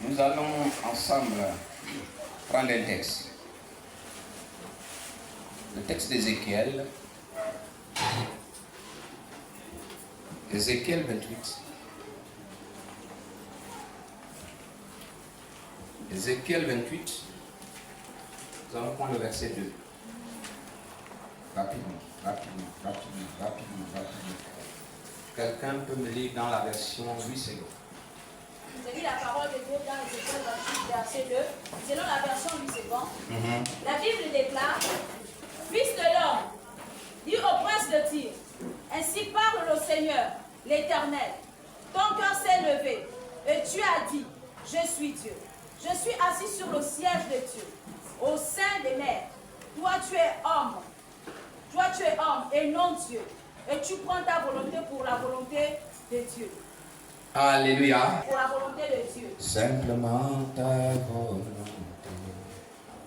Nous allons ensemble prendre un texte. Le texte d'Ézéchiel. Ézéchiel 28. Ézéchiel 28. Nous allons prendre le verset 2. Rapidement. Quelqu'un peut me lire dans la version 8 secondes. Je lis la parole de Dieu dans Ézéchiel 28, verset 2, selon la version 8 secondes. La Bible déclare: Fils de l'homme, dis au prince de Tyr, ainsi parle le Seigneur, l'Éternel. Ton cœur s'est levé, et tu as dit: Je suis Dieu. Je suis assis sur le siège de Dieu, au sein des mers. Toi tu es homme et non Dieu. Et tu prends ta volonté pour la volonté de Dieu. Alléluia. Pour la volonté de Dieu. Simplement ta volonté.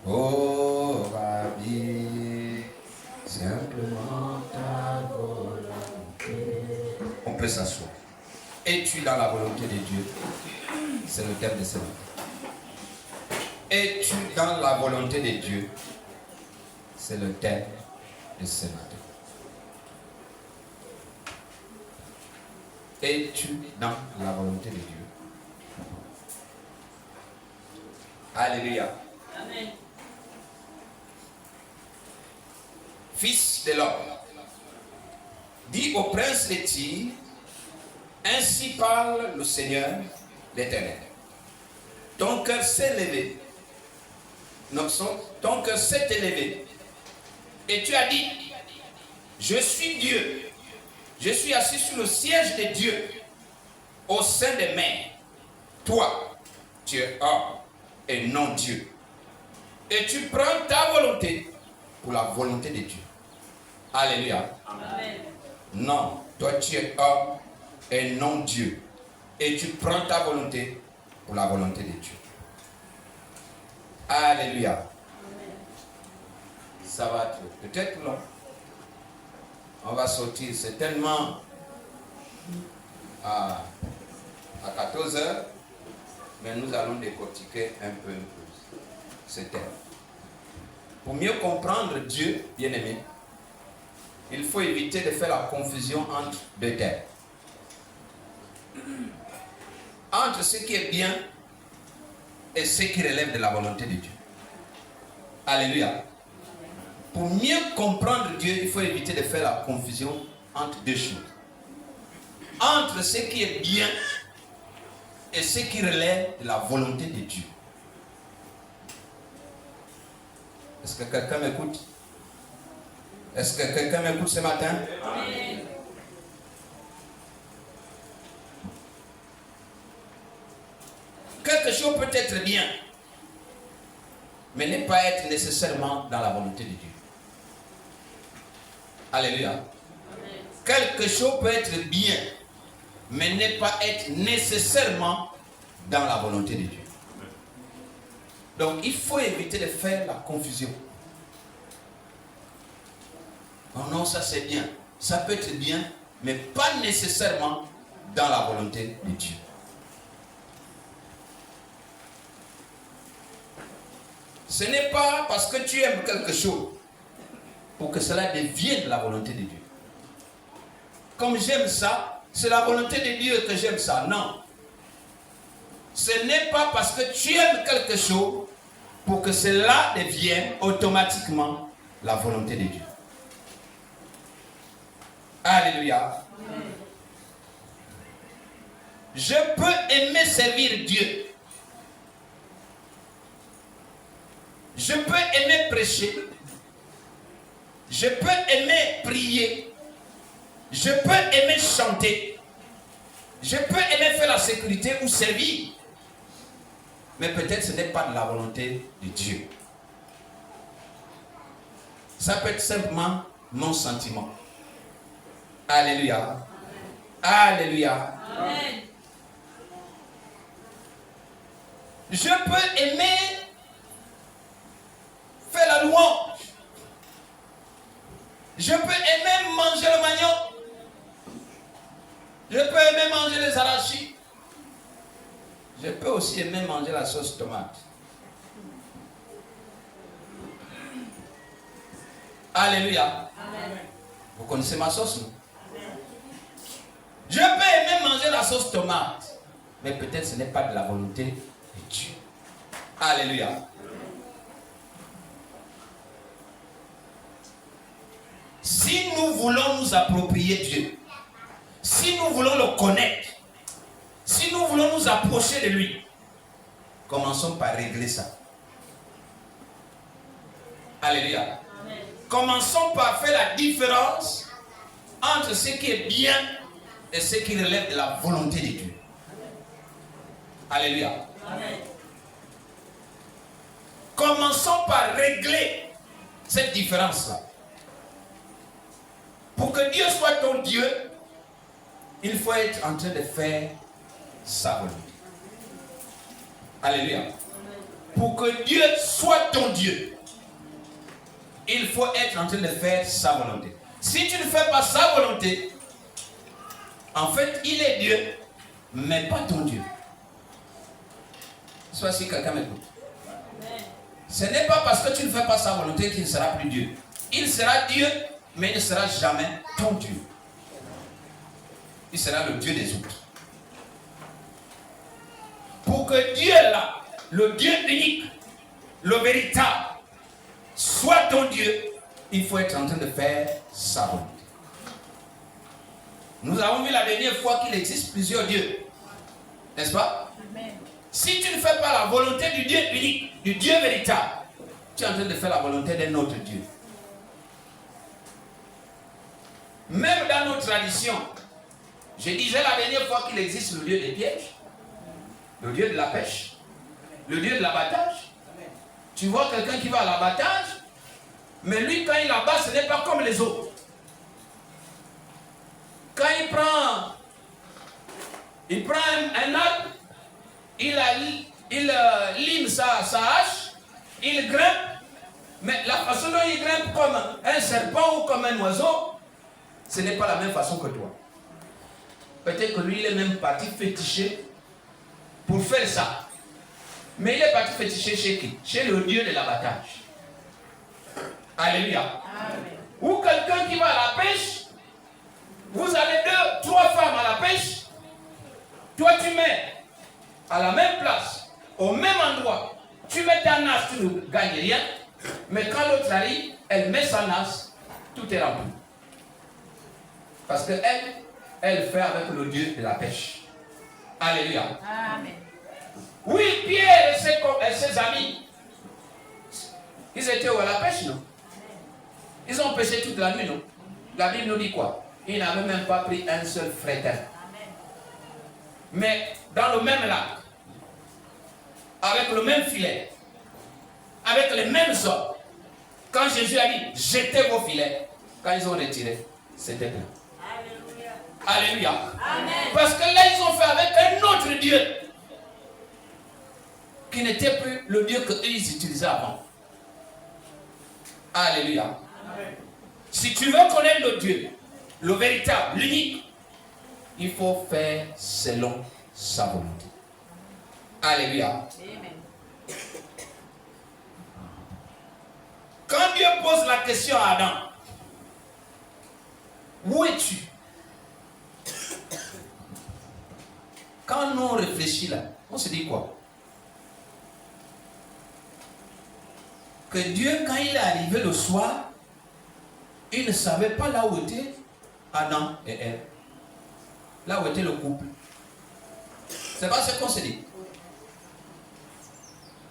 Oh Rabbi. Simplement ta volonté. On peut s'asseoir. Es-tu dans la volonté de Dieu? C'est le thème de ce matin. Es-tu dans la volonté de Dieu? C'est le thème de ce matin. Es-tu dans la volonté de Dieu? Alléluia. Amen. Fils de l'homme, dis au prince de Tyr, ainsi parle le Seigneur l'Éternel. Ton cœur s'est levé. Ton cœur s'est élevé. Et tu as dit: Je suis Dieu. Je suis assis sur le siège de Dieu, au sein des mers. Toi, tu es homme et non Dieu. Et tu prends ta volonté pour la volonté de Dieu. Alléluia. Amen. Non, toi tu es homme et non Dieu. Et tu prends ta volonté pour la volonté de Dieu. Alléluia. Amen. Ça va être peut-être long. On va sortir certainement à 14 heures, mais nous allons décortiquer un peu ce thème. Pour mieux comprendre Dieu, bien-aimé, il faut éviter de faire la confusion entre deux thèmes. Entre ce qui est bien et ce qui relève de la volonté de Dieu. Alléluia. Pour mieux comprendre Dieu, il faut éviter de faire la confusion entre deux choses. Entre ce qui est bien et ce qui relève de la volonté de Dieu. Est-ce que quelqu'un m'écoute? Est-ce que quelqu'un m'écoute ce matin? Amen. Quelque chose peut être bien, mais ne pas être nécessairement dans la volonté de Dieu. Alléluia. Amen. Quelque chose peut être bien, mais ne pas être nécessairement dans la volonté de Dieu. Donc il faut éviter de faire la confusion. Oh non, ça c'est bien. Ça peut être bien, mais pas nécessairement dans la volonté de Dieu. Ce n'est pas parce que tu aimes quelque chose pour que cela devienne la volonté de Dieu. Comme j'aime ça, c'est la volonté de Dieu que j'aime ça. Non. Ce n'est pas parce que tu aimes quelque chose pour que cela devienne automatiquement la volonté de Dieu. Alléluia. Amen. Je peux aimer servir Dieu. Je peux aimer prêcher. Je peux aimer prier. Je peux aimer chanter. Je peux aimer faire la sécurité ou servir. Mais peut-être ce n'est pas de la volonté de Dieu. Ça peut être simplement mon sentiment. Alléluia. Alléluia. Amen. Je peux aimer faire la louange. Je peux aimer manger le manioc. Je peux aimer manger les arachides. Je peux peux aussi aimer manger la sauce tomate. Alléluia. Amen. Vous connaissez ma sauce, non? Je peux aimer manger la sauce tomate, mais peut-être ce n'est pas de la volonté de Dieu. Alléluia. Si nous voulons nous approprier Dieu, si nous voulons le connaître, si nous voulons nous approcher de lui, commençons par régler ça. Alléluia. Amen. Commençons par faire la différence entre ce qui est bien et ce qui relève de la volonté de Dieu. Alléluia. Amen. Commençons par régler cette différence-là. Pour que Dieu soit ton Dieu, il faut être en train de faire sa volonté. Alléluia. Pour que Dieu soit ton Dieu, il faut être en train de faire sa volonté. Si tu ne fais pas sa volonté, en fait, il est Dieu, mais pas ton Dieu. Soit si quelqu'un m'écoute. Ce n'est pas parce que tu ne fais pas sa volonté qu'il ne sera plus Dieu. Il sera Dieu, mais il ne sera jamais ton Dieu. Il sera le Dieu des autres. Pour que Dieu là, le Dieu unique, le véritable, soit ton Dieu, il faut être en train de faire sa volonté. Nous avons vu la dernière fois qu'il existe plusieurs dieux. N'est-ce pas? Amen. Si tu ne fais pas la volonté du Dieu unique, du Dieu véritable, tu es en train de faire la volonté d'un autre Dieu. Même dans nos traditions, je disais la dernière fois qu'il existe le Dieu des pièges, le Dieu de la pêche, le Dieu de l'abattage. Tu vois quelqu'un qui va à l'abattage, mais lui quand il abat, ce n'est pas comme les autres. Quand il prend un arbre, il lime sa hache, il grimpe, mais la façon dont il grimpe comme un serpent ou comme un oiseau, ce n'est pas la même façon que toi. Peut-être que lui, il est même parti féticher pour faire ça. Mais il est parti féticher chez qui? Chez le Dieu de l'abattage. Alléluia. Amen. Ou quelqu'un qui va à la pêche, vous avez 2, 3 femmes à la pêche, toi tu mets à la même place, au même endroit, tu mets ta nasse, tu ne gagnes rien, mais quand l'autre arrive, elle met sa nasse, tout est rempli. Parce que elle fait avec le Dieu de la pêche. Alléluia. Amen. Oui, Pierre et ses amis, ils étaient à la pêche, non? Ils ont pêché toute la nuit, non? La Bible nous dit quoi? Ils n'avaient même pas pris un seul frétin. Mais dans le même lac, avec le même filet, avec les mêmes hommes, quand Jésus a dit jetez vos filets, quand ils ont retiré, c'était plein. Alléluia. Alléluia. Amen. Parce que là, ils ont fait avec un autre Dieu qui n'était plus le Dieu qu'eux ils utilisaient avant. Alléluia. Amen. Si tu veux connaître le Dieu, le véritable, l'unique, il faut faire selon sa volonté. Alléluia. Amen. Quand Dieu pose la question à Adam, où es-tu? Quand nous on réfléchit là, on se dit quoi? Que Dieu, quand il est arrivé le soir, il ne savait pas là où était Adam et Ève. Là où était le couple. C'est pas ce qu'on se dit.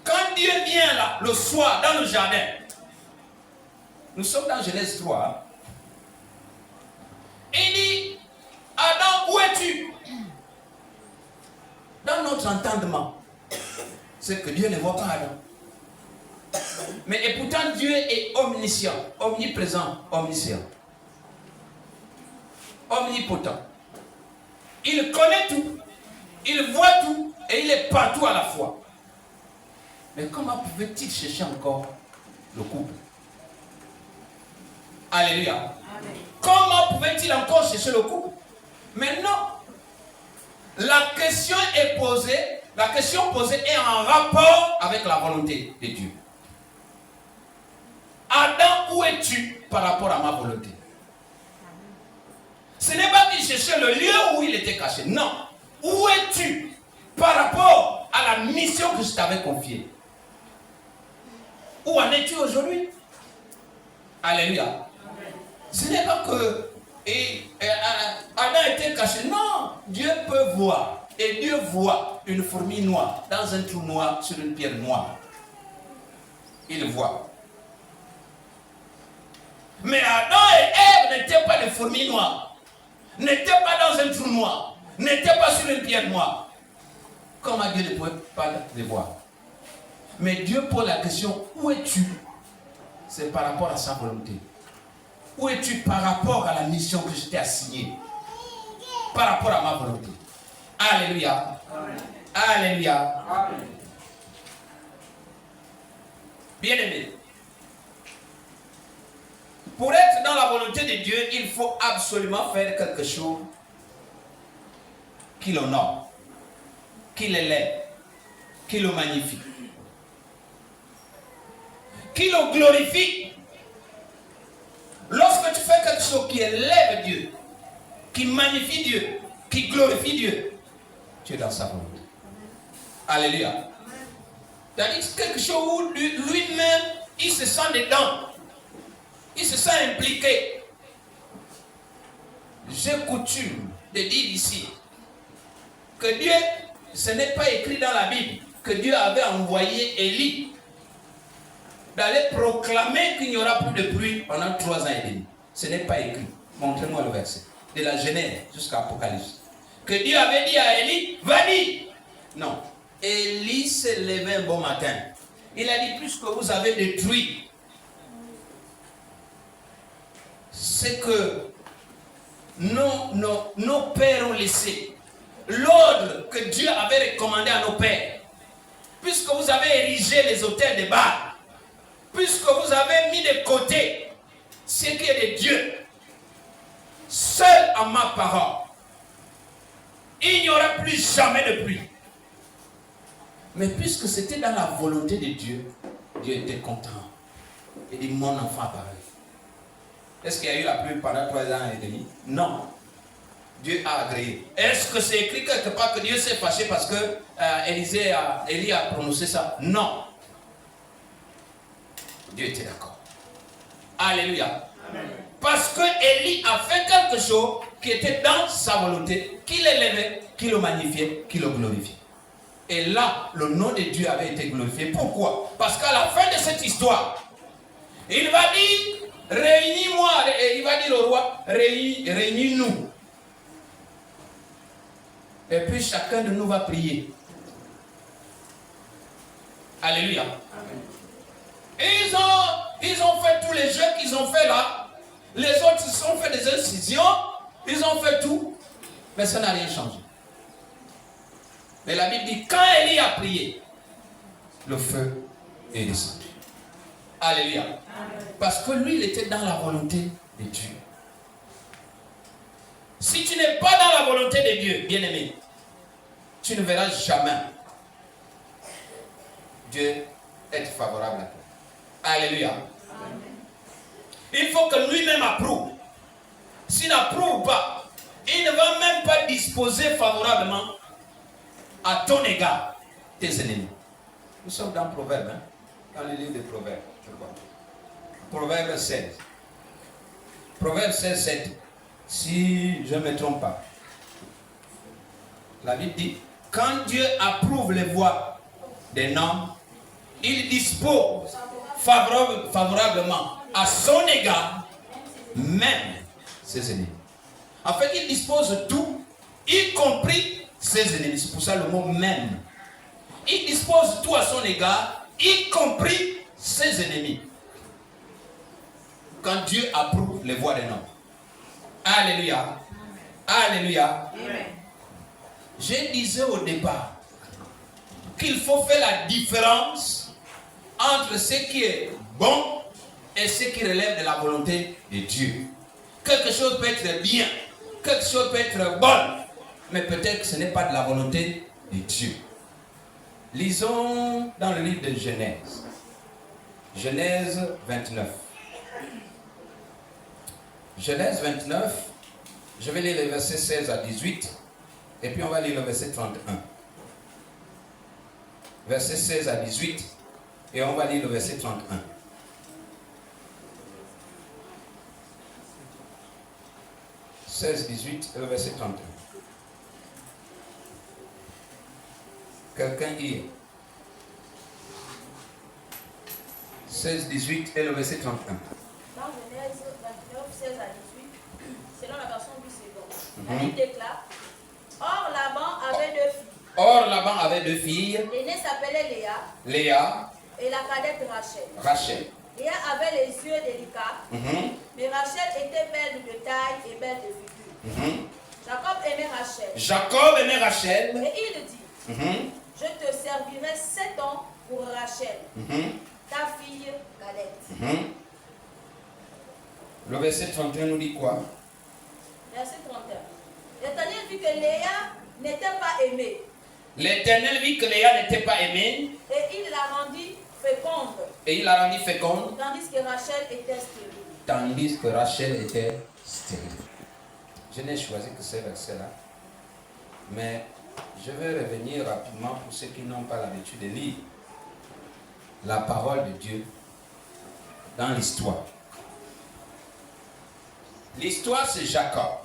Quand Dieu vient là, le soir, dans le jardin, nous sommes dans Genèse 3. Hein? Il dit, Adam, où es-tu? Dans notre entendement, c'est que Dieu ne voit pas Adam. Mais et pourtant Dieu est omniscient, omniprésent, omniscient, omnipotent. Il connaît tout, il voit tout et il est partout à la fois. Mais comment pouvait-il chercher encore le couple? Alléluia. Amen. Comment pouvait-il encore chercher le couple? Mais non. La question est posée, La question posée est en rapport avec la volonté de Dieu. Adam, où es-tu par rapport à ma volonté? Ce n'est pas qu'il cherchait le lieu où il était caché. Non. Où es-tu par rapport à la mission que je t'avais confiée? Où en es-tu aujourd'hui? Alléluia. Ce n'est pas que Adam était caché. Non. Dieu peut voir. Et Dieu voit une fourmi noire dans un trou noir sur une pierre noire. Il voit. Mais Adam et Ève n'étaient pas des fourmis noires. N'étaient pas dans un trou noir. N'étaient pas sur une pierre noire. Comment Dieu ne pouvait pas les voir? Mais Dieu pose la question, où es-tu? C'est par rapport à sa volonté. Où es-tu par rapport à la mission que je t'ai assignée? Par rapport à ma volonté. Alléluia. Amen. Alléluia. Amen. Bien-aimé, pour être dans la volonté de Dieu, il faut absolument faire quelque chose qui l'honore, qui l'élève, qui le magnifie, qui le glorifie. Lorsque tu fais quelque chose qui élève Dieu, qui magnifie Dieu, qui glorifie Dieu, tu es dans sa volonté. Alléluia. C'est-à-dire quelque chose où lui-même, il se sent dedans. Il se sent impliqué. J'ai coutume de dire ici que Dieu, ce n'est pas écrit dans la Bible que Dieu avait envoyé Élie d'aller proclamer qu'il n'y aura plus de pluie pendant 3 ans et demi. Ce n'est pas écrit. Montrez-moi le verset. De la Genèse jusqu'à Apocalypse. Que Dieu avait dit à Élie, va dire. Non. Élie s'est levé un bon matin. Il a dit, puisque vous avez détruit ce que nos pères ont laissé, l'ordre que Dieu avait recommandé à nos pères, puisque vous avez érigé les autels de Baal, puisque vous avez mis de côté ce qui est de Dieu, seul à ma parole, il n'y aura plus jamais de pluie. Mais puisque c'était dans la volonté de Dieu, Dieu était content. Il dit, mon enfant a parlé. Est-ce qu'il y a eu la pluie pendant 3 ans et demi? Non. Dieu a agréé. Est-ce que c'est écrit quelque part que Dieu s'est fâché parce que Élie a prononcé ça? Non. Dieu était d'accord. Alléluia. Amen. Parce que Élie a fait quelque chose qui était dans sa volonté, qui l'élevait, qui le magnifiait, qui le glorifiait. Et là, le nom de Dieu avait été glorifié. Pourquoi? Parce qu'à la fin de cette histoire, il va dire, réunis-moi, il va dire au roi, réunis-nous. Et puis chacun de nous va prier. Alléluia. Amen. Et ils ont fait tous les jeux qu'ils ont fait là. Les autres, ils ont fait des incisions. Ils ont fait tout. Mais ça n'a rien changé. Mais la Bible dit, quand Élie a prié, le feu est descendu. Alléluia. Amen. Parce que lui, il était dans la volonté de Dieu. Si tu n'es pas dans la volonté de Dieu, bien-aimé, tu ne verras jamais Dieu être favorable à toi. Alléluia. Amen. Il faut que lui-même approuve. S'il n'approuve pas, il ne va même pas disposer favorablement à ton égard tes ennemis. Nous sommes dans Proverbe, hein? Dans le livre de Proverbes, je crois. Proverbe 16. Proverbe 16, 7. Si je ne me trompe pas. La Bible dit, quand Dieu approuve les voies d'un homme, il dispose favorablement à son égard même ses ennemis. En fait, il dispose tout, y compris ses ennemis. C'est pour ça le mot même. Il dispose tout à son égard, y compris ses ennemis. Quand Dieu approuve les voies d'un homme. Alléluia. Alléluia. Amen. Je disais au départ qu'il faut faire la différence entre ce qui est bon et ce qui relève de la volonté de Dieu. Quelque chose peut être bien, quelque chose peut être bon, mais peut-être que ce n'est pas de la volonté de Dieu. Lisons dans le livre de Genèse. Genèse 29. Genèse 29, je vais lire les versets 16 à 18 et puis on va lire le verset 31. Verset 16 à 18 et on va lire le verset 31. « 16, 18 et le verset 31. Quelqu'un y est. 16, 18 et le verset 31. Dans Genèse 29, 16 à 18, selon la version du second, la Bible déclare: Or Laban avait 2 filles. Or Laban avait 2 filles. L'aînée s'appelait Léa. Léa. Et la cadette Rachel. Rachel. Léa avait les yeux délicats, mais Rachel était belle de taille et belle de figure. Jacob aimait Rachel. Jacob aimait Rachel. Et il dit: Je te servirai 7 ans pour Rachel, ta fille cadette. Le verset 31 nous dit quoi? Verset 31. L'Éternel vit que Léa n'était pas aimée. L'Éternel vit que Léa n'était pas aimée. Et il la rendit féconde. Et il la rendit féconde. Tandis que Rachel était stérile. Tandis que Rachel était stérile. Je n'ai choisi que ces versets-là. Mais je vais revenir rapidement pour ceux qui n'ont pas l'habitude de lire la parole de Dieu dans l'histoire. L'histoire, c'est Jacob.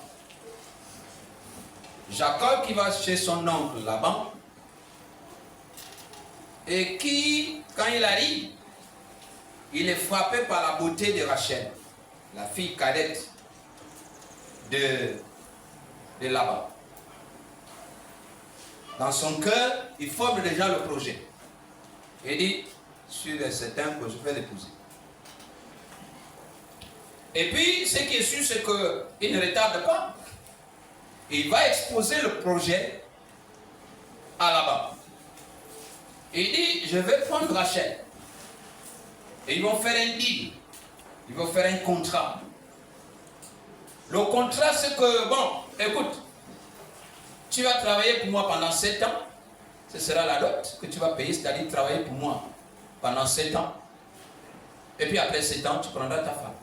Jacob qui va chez son oncle Laban et qui, quand il arrive, il est frappé par la beauté de Rachel, la fille cadette de Laban. Dans son cœur, il forme déjà le projet. Il dit, sur certains que je vais l'épouser. Et puis, ce qui est sûr, c'est qu'il ne retarde pas. Il va exposer le projet à Laban. Il dit, je vais prendre Rachel. Et ils vont faire un deal. Ils vont faire un contrat. Le contrat, c'est que, bon, écoute, tu vas travailler pour moi pendant 7 ans. Ce sera la dot que tu vas payer, c'est-à-dire travailler pour moi pendant 7 ans. Et puis après 7 ans, tu prendras ta femme.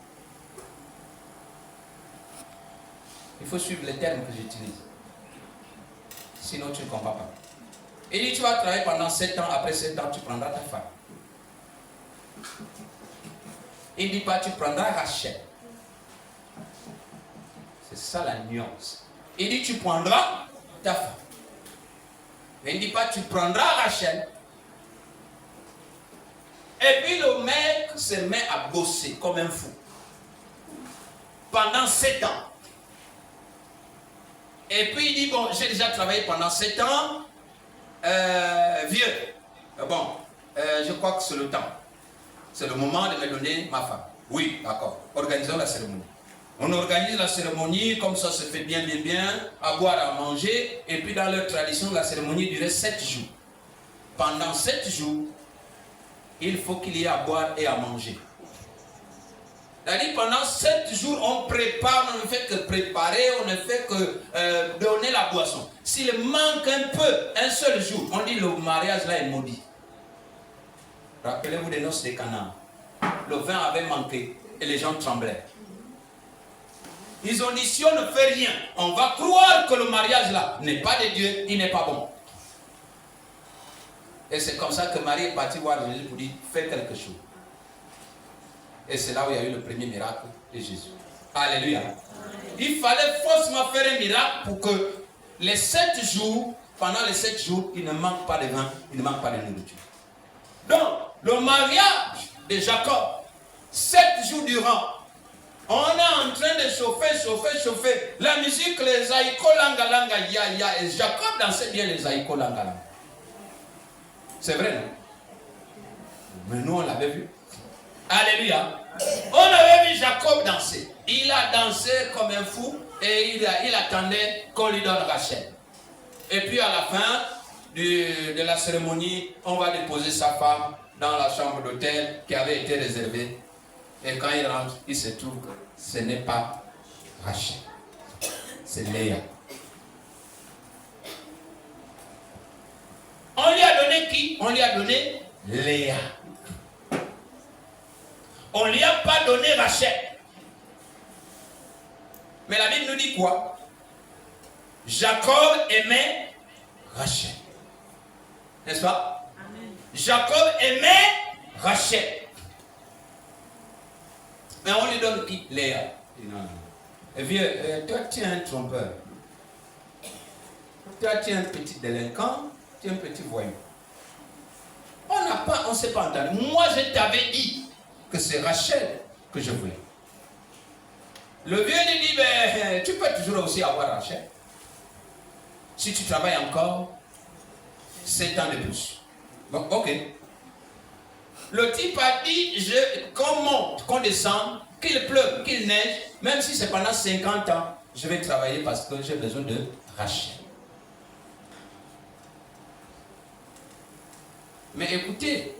Il faut suivre les termes que j'utilise. Sinon, tu ne comprends pas. Il dit, tu vas travailler pendant 7 ans. Après 7 ans, tu prendras ta femme. Il ne dit pas, tu prendras Rachel. C'est ça la nuance. Il dit, tu prendras ta femme. Mais il ne dit pas, tu prendras Rachel. Et puis le mec se met à bosser comme un fou. Pendant 7 ans. Et puis il dit, bon, j'ai déjà travaillé pendant 7 ans. Vieux. Bon, je crois que c'est le temps. C'est le moment de me donner ma femme. Oui, d'accord. Organisons la cérémonie. On organise la cérémonie, comme ça se fait bien, à boire, à manger. Et puis dans leur tradition, la cérémonie durait 7 jours. Pendant 7 jours, il faut qu'il y ait à boire et à manger. C'est-à-dire pendant 7 jours, on prépare, on ne fait que préparer, on ne fait que donner la boisson. S'il manque un peu, un seul jour, on dit le mariage là est maudit. Rappelez-vous des noces de Canaan. Le vin avait manqué et les gens tremblaient. Ils ont dit, si on ne fait rien, on va croire que le mariage là n'est pas de Dieu, il n'est pas bon. Et c'est comme ça que Marie est partie voir Jésus pour dire, fais quelque chose. Et c'est là où il y a eu le premier miracle de Jésus. Alléluia. Il fallait forcément faire un miracle pour que les 7 jours, pendant les 7 jours, il ne manque pas de vin, il ne manque pas de nourriture. Donc, le mariage de Jacob, 7 jours durant, on est en train de chauffer. La musique, les aïko langa langa ya ya. Et Jacob dansait bien les aïko langa langa. C'est vrai, non? Mais nous, on l'avait vu. Alléluia. On avait vu Jacob danser. Il a dansé comme un fou et il attendait qu'on lui donne Rachel. Et puis à la fin de la cérémonie, on va déposer sa femme dans la chambre d'hôtel qui avait été réservée. Et quand il rentre, il se trouve que ce n'est pas Rachel. C'est Léa. On lui a donné qui? qui? On lui a donné Léa. On ne lui a pas donné Rachel. Mais la Bible nous dit quoi? Jacob aimait Rachel. N'est-ce pas? Amen. Jacob aimait Rachel. Mais on lui donne qui? Léa. Non, non. Et vieux, toi tu es un trompeur. Toi tu es un petit délinquant. Tu es un petit voyou. On ne s'est pas entendu. Moi je t'avais dit que c'est Rachel que je voulais. Le vieux lui dit, ben, tu peux toujours aussi avoir Rachel. Si tu travailles encore 7 ans de plus. Bon, ok. Le type a dit, qu'on monte, qu'on descende, qu'il pleuve, qu'il neige, même si c'est pendant 50 ans, je vais travailler parce que j'ai besoin de Rachel. Mais écoutez,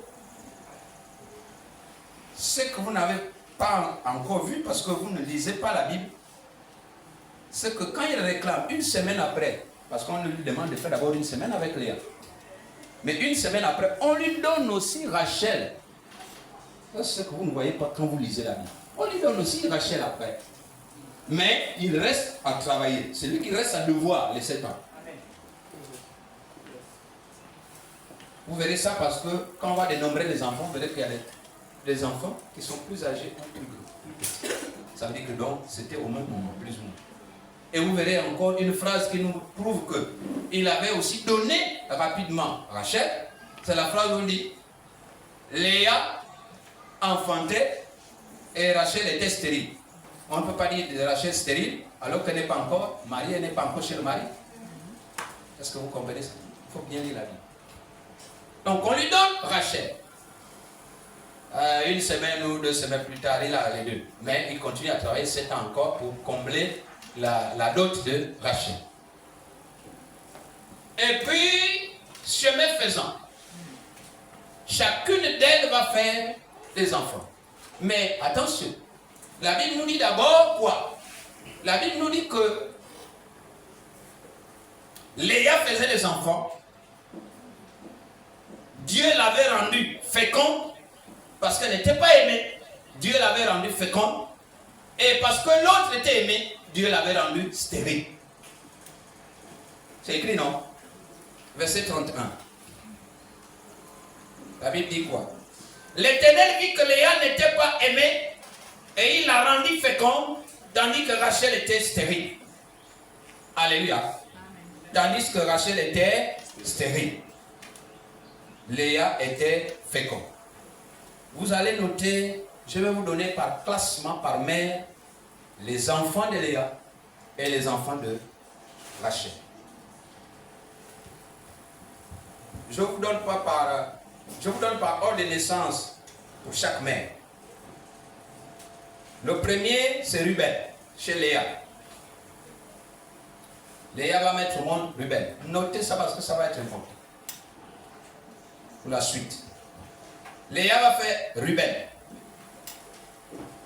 ce que vous n'avez pas encore vu parce que vous ne lisez pas la Bible, c'est que quand il réclame une semaine après, parce qu'on lui demande de faire d'abord une semaine avec Léa, mais une semaine après, on lui donne aussi Rachel. C'est ce que vous ne voyez pas quand vous lisez la Bible. On lui donne aussi Rachel après. Mais il reste à travailler. C'est lui qui reste à devoir les 7 ans. Vous verrez ça parce que quand on va dénombrer les enfants, vous verrez qu'il y a des enfants qui sont plus âgés ou plus petits. Ça veut dire que donc c'était au même moment, plus ou moins. Et vous verrez encore une phrase qui nous prouve qu'il avait aussi donné rapidement Rachel. C'est la phrase où on dit Léa enfantait et Rachel était stérile. On ne peut pas dire de Rachel stérile alors qu'elle n'est pas encore mariée, elle n'est pas encore chez le mari. Est-ce que vous comprenez ça? Il faut bien lire la Bible. Donc on lui donne Rachel. Une semaine ou 2 semaines plus tard, il a les deux. Mais il continue à travailler 7 ans encore pour combler la dot de Rachel. Et puis, chemin faisant, chacune d'elles va faire des enfants. Mais attention, la Bible nous dit d'abord quoi? La Bible nous dit que Léa faisait des enfants. Dieu l'avait rendue féconde parce qu'elle n'était pas aimée. Dieu l'avait rendue féconde. Et parce que l'autre était aimé, Dieu l'avait rendue stérile. C'est écrit, non? Verset 31. La Bible dit quoi? L'Éternel vit que Léa n'était pas aimée et il la rendit féconde, tandis que Rachel était stérile. Alléluia. Tandis que Rachel était stérile. Léa était féconde. Vous allez noter, je vais vous donner par classement, par mère, les enfants de Léa et les enfants de Rachel. Je ne vous donne pas par ordre de naissance pour chaque mère. Le premier, c'est Ruben, chez Léa. Léa va mettre au monde Ruben. Notez ça parce que ça va être important. Pour la suite. Léa va faire Ruben.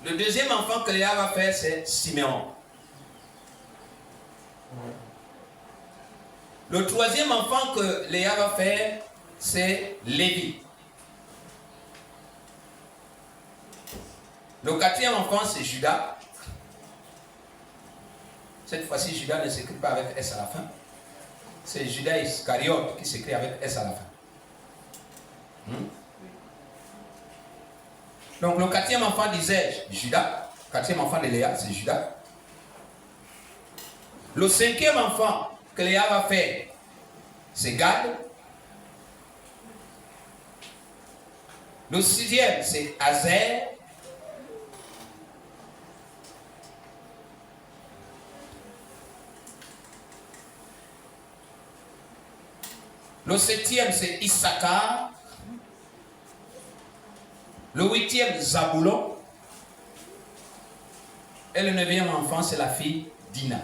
Le deuxième enfant que Léa va faire, c'est Siméon. Le troisième enfant que Léa va faire, c'est Lévi. Le quatrième enfant, c'est Judas. Cette fois-ci, Judas ne s'écrit pas avec S à la fin. C'est Judas Iscariote qui s'écrit avec S à la fin. Donc le quatrième enfant disais-je, Judas. Quatrième enfant de Léa, c'est Judas. Le cinquième enfant que Léa va faire, c'est Gad. Le sixième, c'est Azer. Le septième, c'est Issachar. Le huitième, Zaboulon. Et le neuvième enfant, c'est la fille Dina.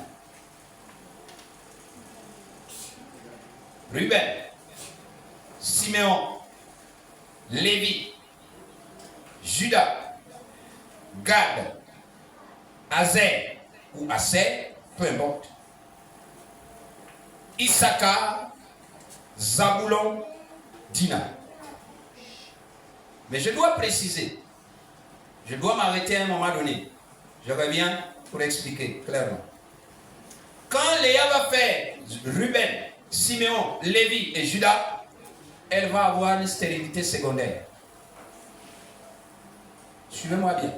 Ruben, Siméon, Lévi, Judas, Gad, Azer ou Aser, peu importe. Issachar, Zaboulon, Dina. Mais je dois préciser. Je dois m'arrêter à un moment donné. Je reviens pour expliquer clairement. Quand Léa va faire Ruben, Siméon, Lévi et Judas, elle va avoir une stérilité secondaire. Suivez-moi bien.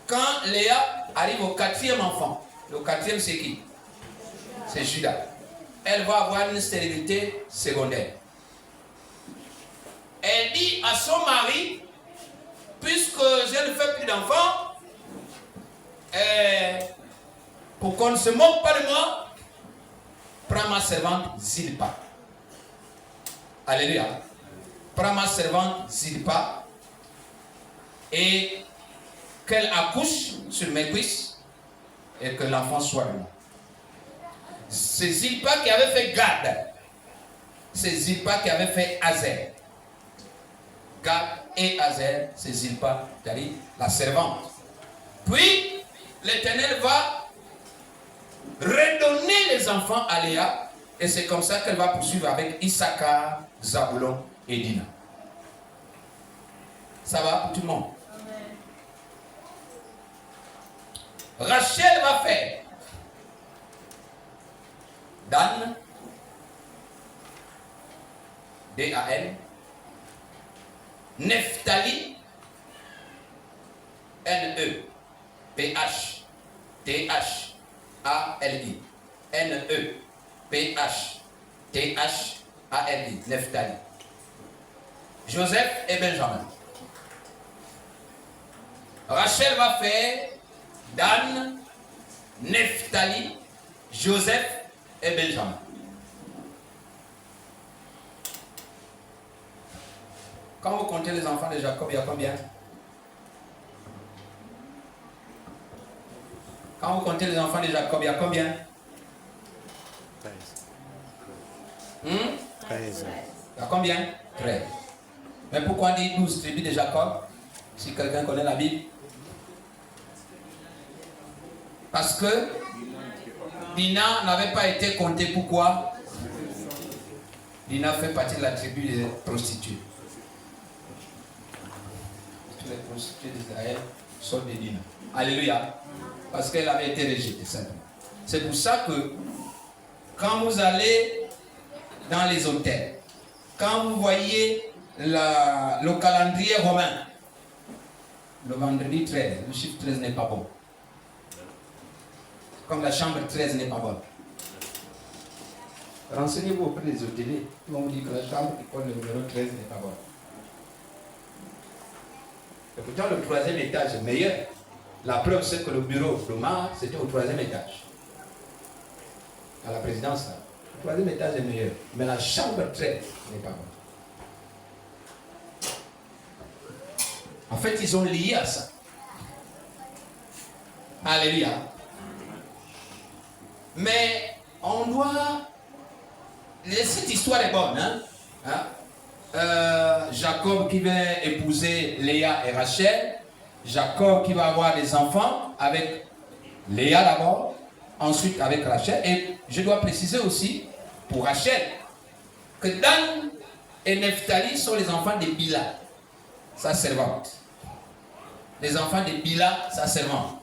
Quand Léa arrive au 4e enfant, le 4e c'est qui? C'est Judas. Elle va avoir une stérilité secondaire. Elle dit à son mari, puisque je ne fais plus d'enfants, pour qu'on ne se moque pas de moi, prends ma servante Zilpa. Alléluia. Prends ma servante Zilpa et qu'elle accouche sur mes cuisses et que l'enfant soit de moi. C'est Zilpa qui avait fait Gad. C'est Zilpa qui avait fait Azer. Gad et Azer, c'est Zilpa, c'est-à-dire la servante. Puis, l'Éternel va redonner les enfants à Léa, et c'est comme ça qu'elle va poursuivre avec Issachar, Zabulon et Dina. Ça va pour tout le monde? Rachel va faire Dan, D-A-N, Nephtali, N-E, P-H, T-H-A-L-I, N-E, P-H, T-H-A-L-I, Nephtali. Joseph et Benjamin. Rachel va faire Dan, Nephtali, Joseph et Benjamin. Quand vous comptez les enfants de Jacob, il y a combien? Quand vous comptez les enfants de Jacob, il y a combien? 13. Il y a combien? 13. Mais pourquoi on dit 12 tribus de Jacob? Si quelqu'un connaît la Bible. Parce que Dina n'avait pas été comptée. Pourquoi? Dina fait partie de la tribu des prostituées. Toutes les prostituées d'Israël sont des Dina. Alléluia. Parce qu'elle avait été rejetée simplement. C'est pour ça que quand vous allez dans les hôtels, quand vous voyez le calendrier romain, le vendredi 13, le chiffre 13 n'est pas bon. Comme la chambre 13 n'est pas bonne. Renseignez-vous auprès des hôteliers. Ils vont vous dire que la chambre qui porte le numéro 13 n'est pas bonne. Et pourtant, le 3e étage est meilleur. La preuve, c'est que le bureau de Mar, c'était au 3e étage. À la présidence, là. Le 3e étage est meilleur. Mais la chambre 13 n'est pas bonne. En fait, ils ont lié à ça. Alléluia. Mais on doit... Cette histoire est bonne. Jacob qui va épouser Léa et Rachel. Jacob qui va avoir des enfants avec Léa d'abord, ensuite avec Rachel. Et je dois préciser aussi pour Rachel que Dan et Nephtali sont les enfants de Bila, sa servante. Les enfants de Bila, sa servante.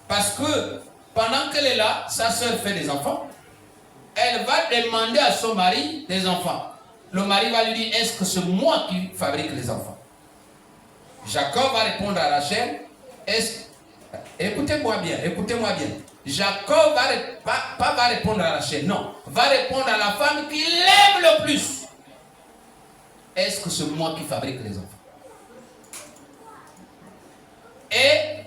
Parce que pendant qu'elle est là, sa soeur fait des enfants. Elle va demander à son mari des enfants. Le mari va lui dire, est-ce que c'est moi qui fabrique les enfants? Jacob va répondre à Rachel, écoutez-moi bien. Jacob va répondre à Rachel, non, va répondre à la femme qu'il aime le plus. Est-ce que c'est moi qui fabrique les enfants? Et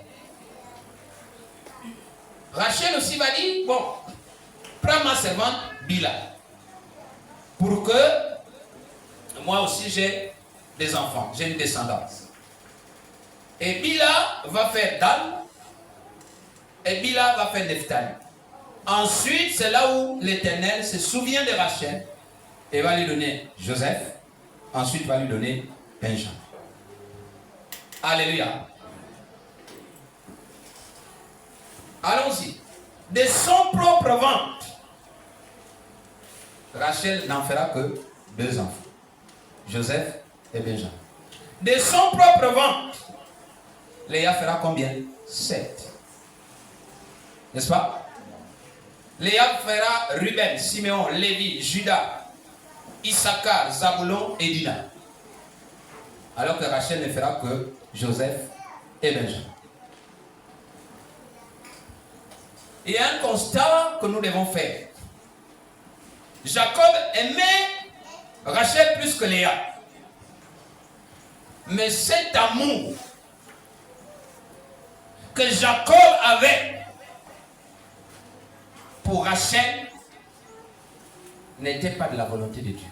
Rachel aussi va dire, bon, prends ma servante Bila, pour que moi aussi j'ai des enfants, j'ai une descendance. Et Bila va faire Dan, et Bila va faire Nephtali. Ensuite, c'est là où l'Éternel se souvient de Rachel et va lui donner Joseph. Ensuite, va lui donner Benjamin. Alléluia. Allons-y. De son propre ventre, Rachel n'en fera que 2 enfants. Joseph et Benjamin. De son propre ventre, Léa fera combien? 7. N'est-ce pas? Léa fera Ruben, Siméon, Lévi, Judas, Issachar, Zaboulon et Dina. Alors que Rachel ne fera que Joseph et Benjamin. Il y a un constat que nous devons faire. Jacob aimait Rachel plus que Léa. Mais cet amour que Jacob avait pour Rachel n'était pas de la volonté de Dieu.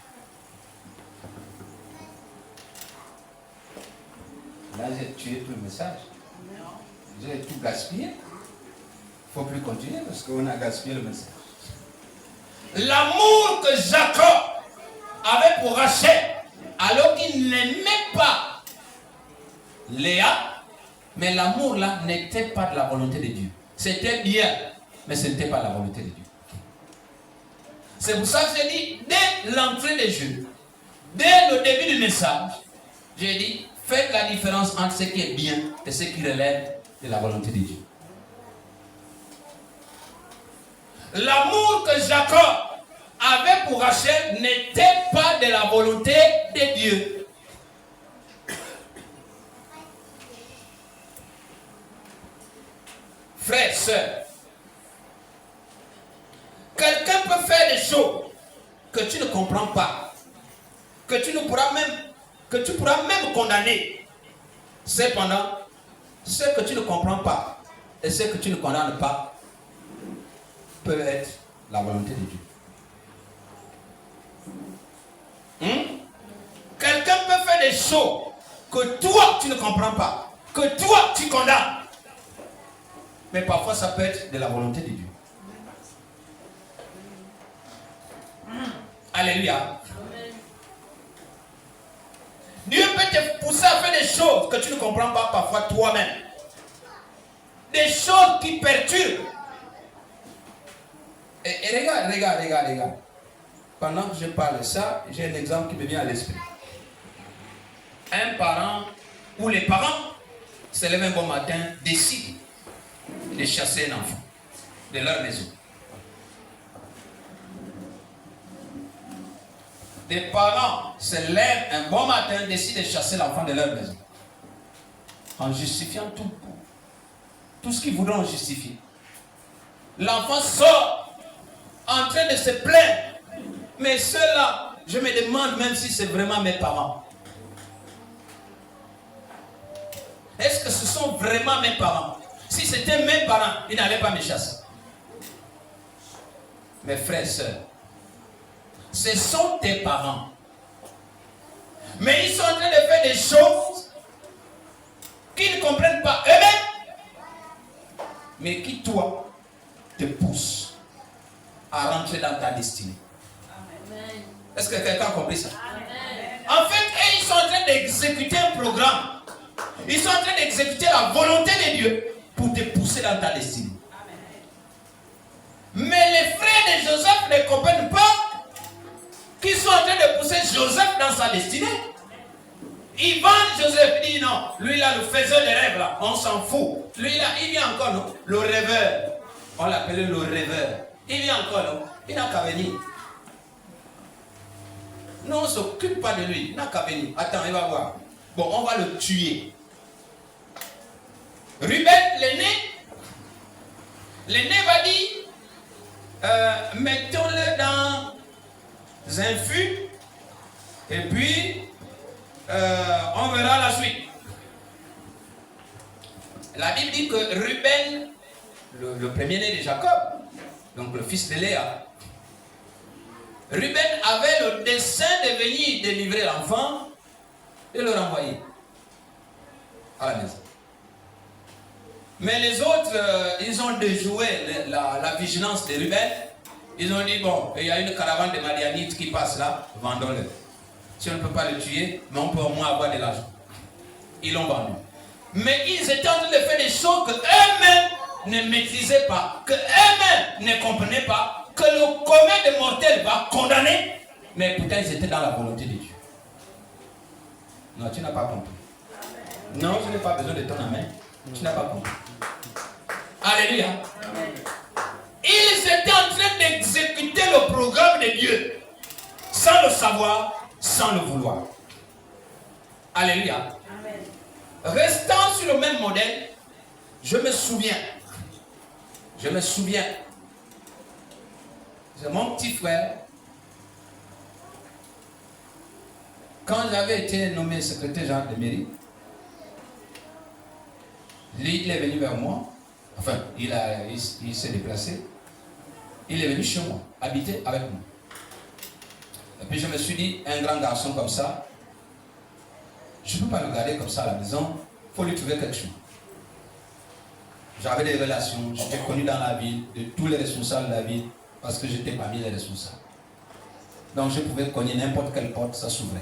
Là, j'ai tué tout le message. J'ai tout gaspillé. Il ne faut plus continuer parce qu'on a gaspillé le message. L'amour que Jacob avait pour Rachel, alors qu'il n'aimait pas Léa, mais l'amour là n'était pas de la volonté de Dieu. C'était bien, mais ce n'était pas la volonté de Dieu. C'est pour ça que j'ai dit, dès l'entrée des jeux, dès le début du message, j'ai dit, faites la différence entre ce qui est bien et ce qui relève de la volonté de Dieu. L'amour que Jacob avait pour Rachel n'était pas de la volonté de Dieu. Frères, sœurs, quelqu'un peut faire des choses que tu ne comprends pas, que tu pourras même condamner. Cependant, ce que tu ne comprends pas et ce que tu ne condamnes pas peut être la volonté de Dieu. Quelqu'un peut faire des choses que toi tu ne comprends pas, que toi tu condamnes. Mais parfois ça peut être de la volonté de Dieu. Alléluia. Dieu peut te pousser à faire des choses que tu ne comprends pas parfois toi-même. Des choses qui perturbent. Et regarde. Pendant que je parle de ça, j'ai un exemple qui me vient à l'esprit. Un parent ou les parents se lèvent un bon matin, décident de chasser un enfant de leur maison. Des parents se lèvent un bon matin, décident de chasser l'enfant de leur maison. En justifiant tout ce qu'ils voudront justifier. L'enfant sort en train de se plaindre. Mais ceux-là, je me demande même si c'est vraiment mes parents. Est-ce que ce sont vraiment mes parents? Si c'était mes parents, ils n'allaient pas me chasser. Mes frères et sœurs, ce sont tes parents. Mais ils sont en train de faire des choses qu'ils ne comprennent pas eux-mêmes, mais qui, toi, te poussent à rentrer dans ta destinée. Amen. Est-ce que quelqu'un a compris ça? Amen. En fait, ils sont en train d'exécuter un programme. Ils sont en train d'exécuter la volonté de Dieu pour te pousser dans ta destinée. Amen. Mais les frères de Joseph ne comprennent pas qu'ils sont en train de pousser Joseph dans sa destinée. Ils vendent Joseph, ils disent non, lui là, le faiseur de rêves là, on s'en fout. Lui là, il vient encore, non? Le rêveur. On l'appelait le rêveur. Il vient encore, non? Il n'a qu'à venir. Nous, on ne s'occupe pas de lui. Il n'a qu'à venir. Attends, il va voir. Bon, on va le tuer. Ruben, l'aîné va dire, mettons-le dans un fût, et puis, on verra la suite. La Bible dit que Ruben, le premier-né de Jacob, donc le fils de Léa, Ruben avait le dessein de venir délivrer l'enfant et le renvoyer à la maison. Mais les autres, ils ont déjoué la vigilance de Ruben. Ils ont dit, bon, il y a une caravane de Madianites qui passe là, vendons-le. Si on ne peut pas le tuer, mais on peut au moins avoir de l'argent. Ils l'ont vendu. Mais ils étaient en train de faire des choses qu'eux-mêmes ne maîtrisaient pas, qu'eux-mêmes ne comprenaient pas, que le commun des mortels va condamner. Mais pourtant, ils étaient dans la volonté de Dieu. Non, tu n'as pas compris. Non, je n'ai pas besoin de ton amen. Tu n'as pas compris. Alléluia. Amen. Ils étaient en train d'exécuter le programme de Dieu sans le savoir, sans le vouloir. Alléluia. Amen. Restant sur le même modèle, je me souviens, c'est mon petit frère, quand j'avais été nommé secrétaire général de mairie, lui, il est venu vers moi, enfin, il s'est déplacé, il est venu chez moi, habiter avec moi. Et puis je me suis dit, un grand garçon comme ça, je ne peux pas le garder comme ça à la maison, il faut lui trouver quelque chose. J'avais des relations, j'étais connu dans la ville, de tous les responsables de la ville, parce que j'étais parmi les responsables. Donc je pouvais cogner n'importe quelle porte, ça s'ouvrait.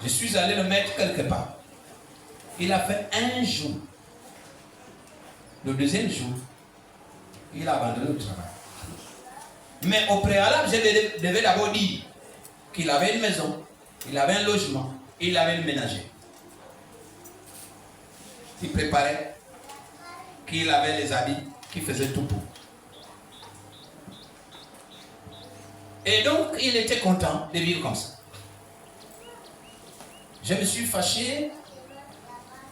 Je suis allé le mettre quelque part. Il a fait un jour. Le deuxième jour, il a abandonné le travail. Mais au préalable, je devais d'abord dire qu'il avait une maison, il avait un logement, il avait une ménagère. Il préparait, qu'il avait les habits, qu'il faisait tout pour. Et donc, il était content de vivre comme ça. Je me suis fâché,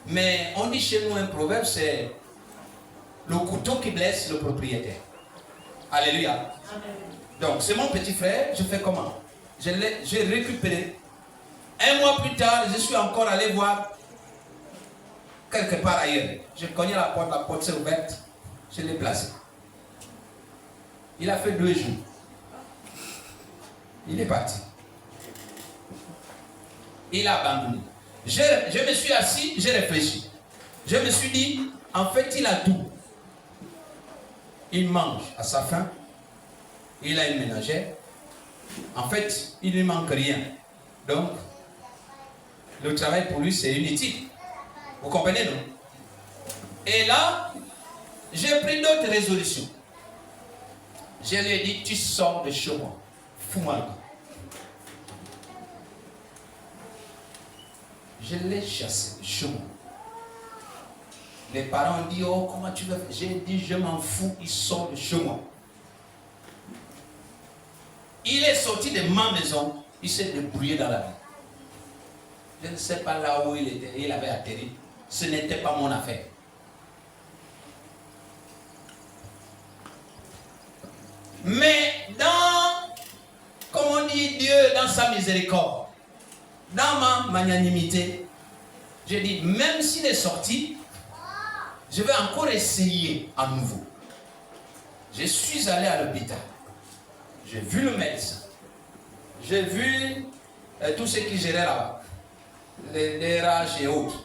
mais on dit chez nous un proverbe, c'est le couteau qui blesse le propriétaire. Alléluia. Amen. Donc, c'est mon petit frère, je fais comment? J'ai récupéré. Un mois plus tard, je suis encore allé voir quelque part ailleurs. J'ai cogné la porte s'est ouverte, je l'ai placé. Il a fait 2 jours. Il est parti. Il a abandonné. Je me suis assis, j'ai réfléchi. Je me suis dit, en fait, il a tout. Il mange à sa faim. Il a une ménagère. En fait, il ne lui manque rien. Donc, le travail pour lui, c'est inutile. Vous comprenez, non? Et là, j'ai pris d'autres résolutions. Je lui ai dit, tu sors de chez moi. Fous-moi. Je l'ai chassé de chez moi. Les parents ont dit, oh, comment tu veux faire? J'ai dit, je m'en fous, il sort de chez moi. Il est sorti de ma maison, il s'est débrouillé dans la vie. Je ne sais pas là où il était, il avait atterri. Ce n'était pas mon affaire. Mais comme on dit, Dieu, dans sa miséricorde, dans ma magnanimité, j'ai dit, même s'il est sorti, je vais encore essayer à nouveau. Je suis allé à l'hôpital. J'ai vu le médecin. J'ai vu tout ce qui gérait là-bas. Les RH et autres.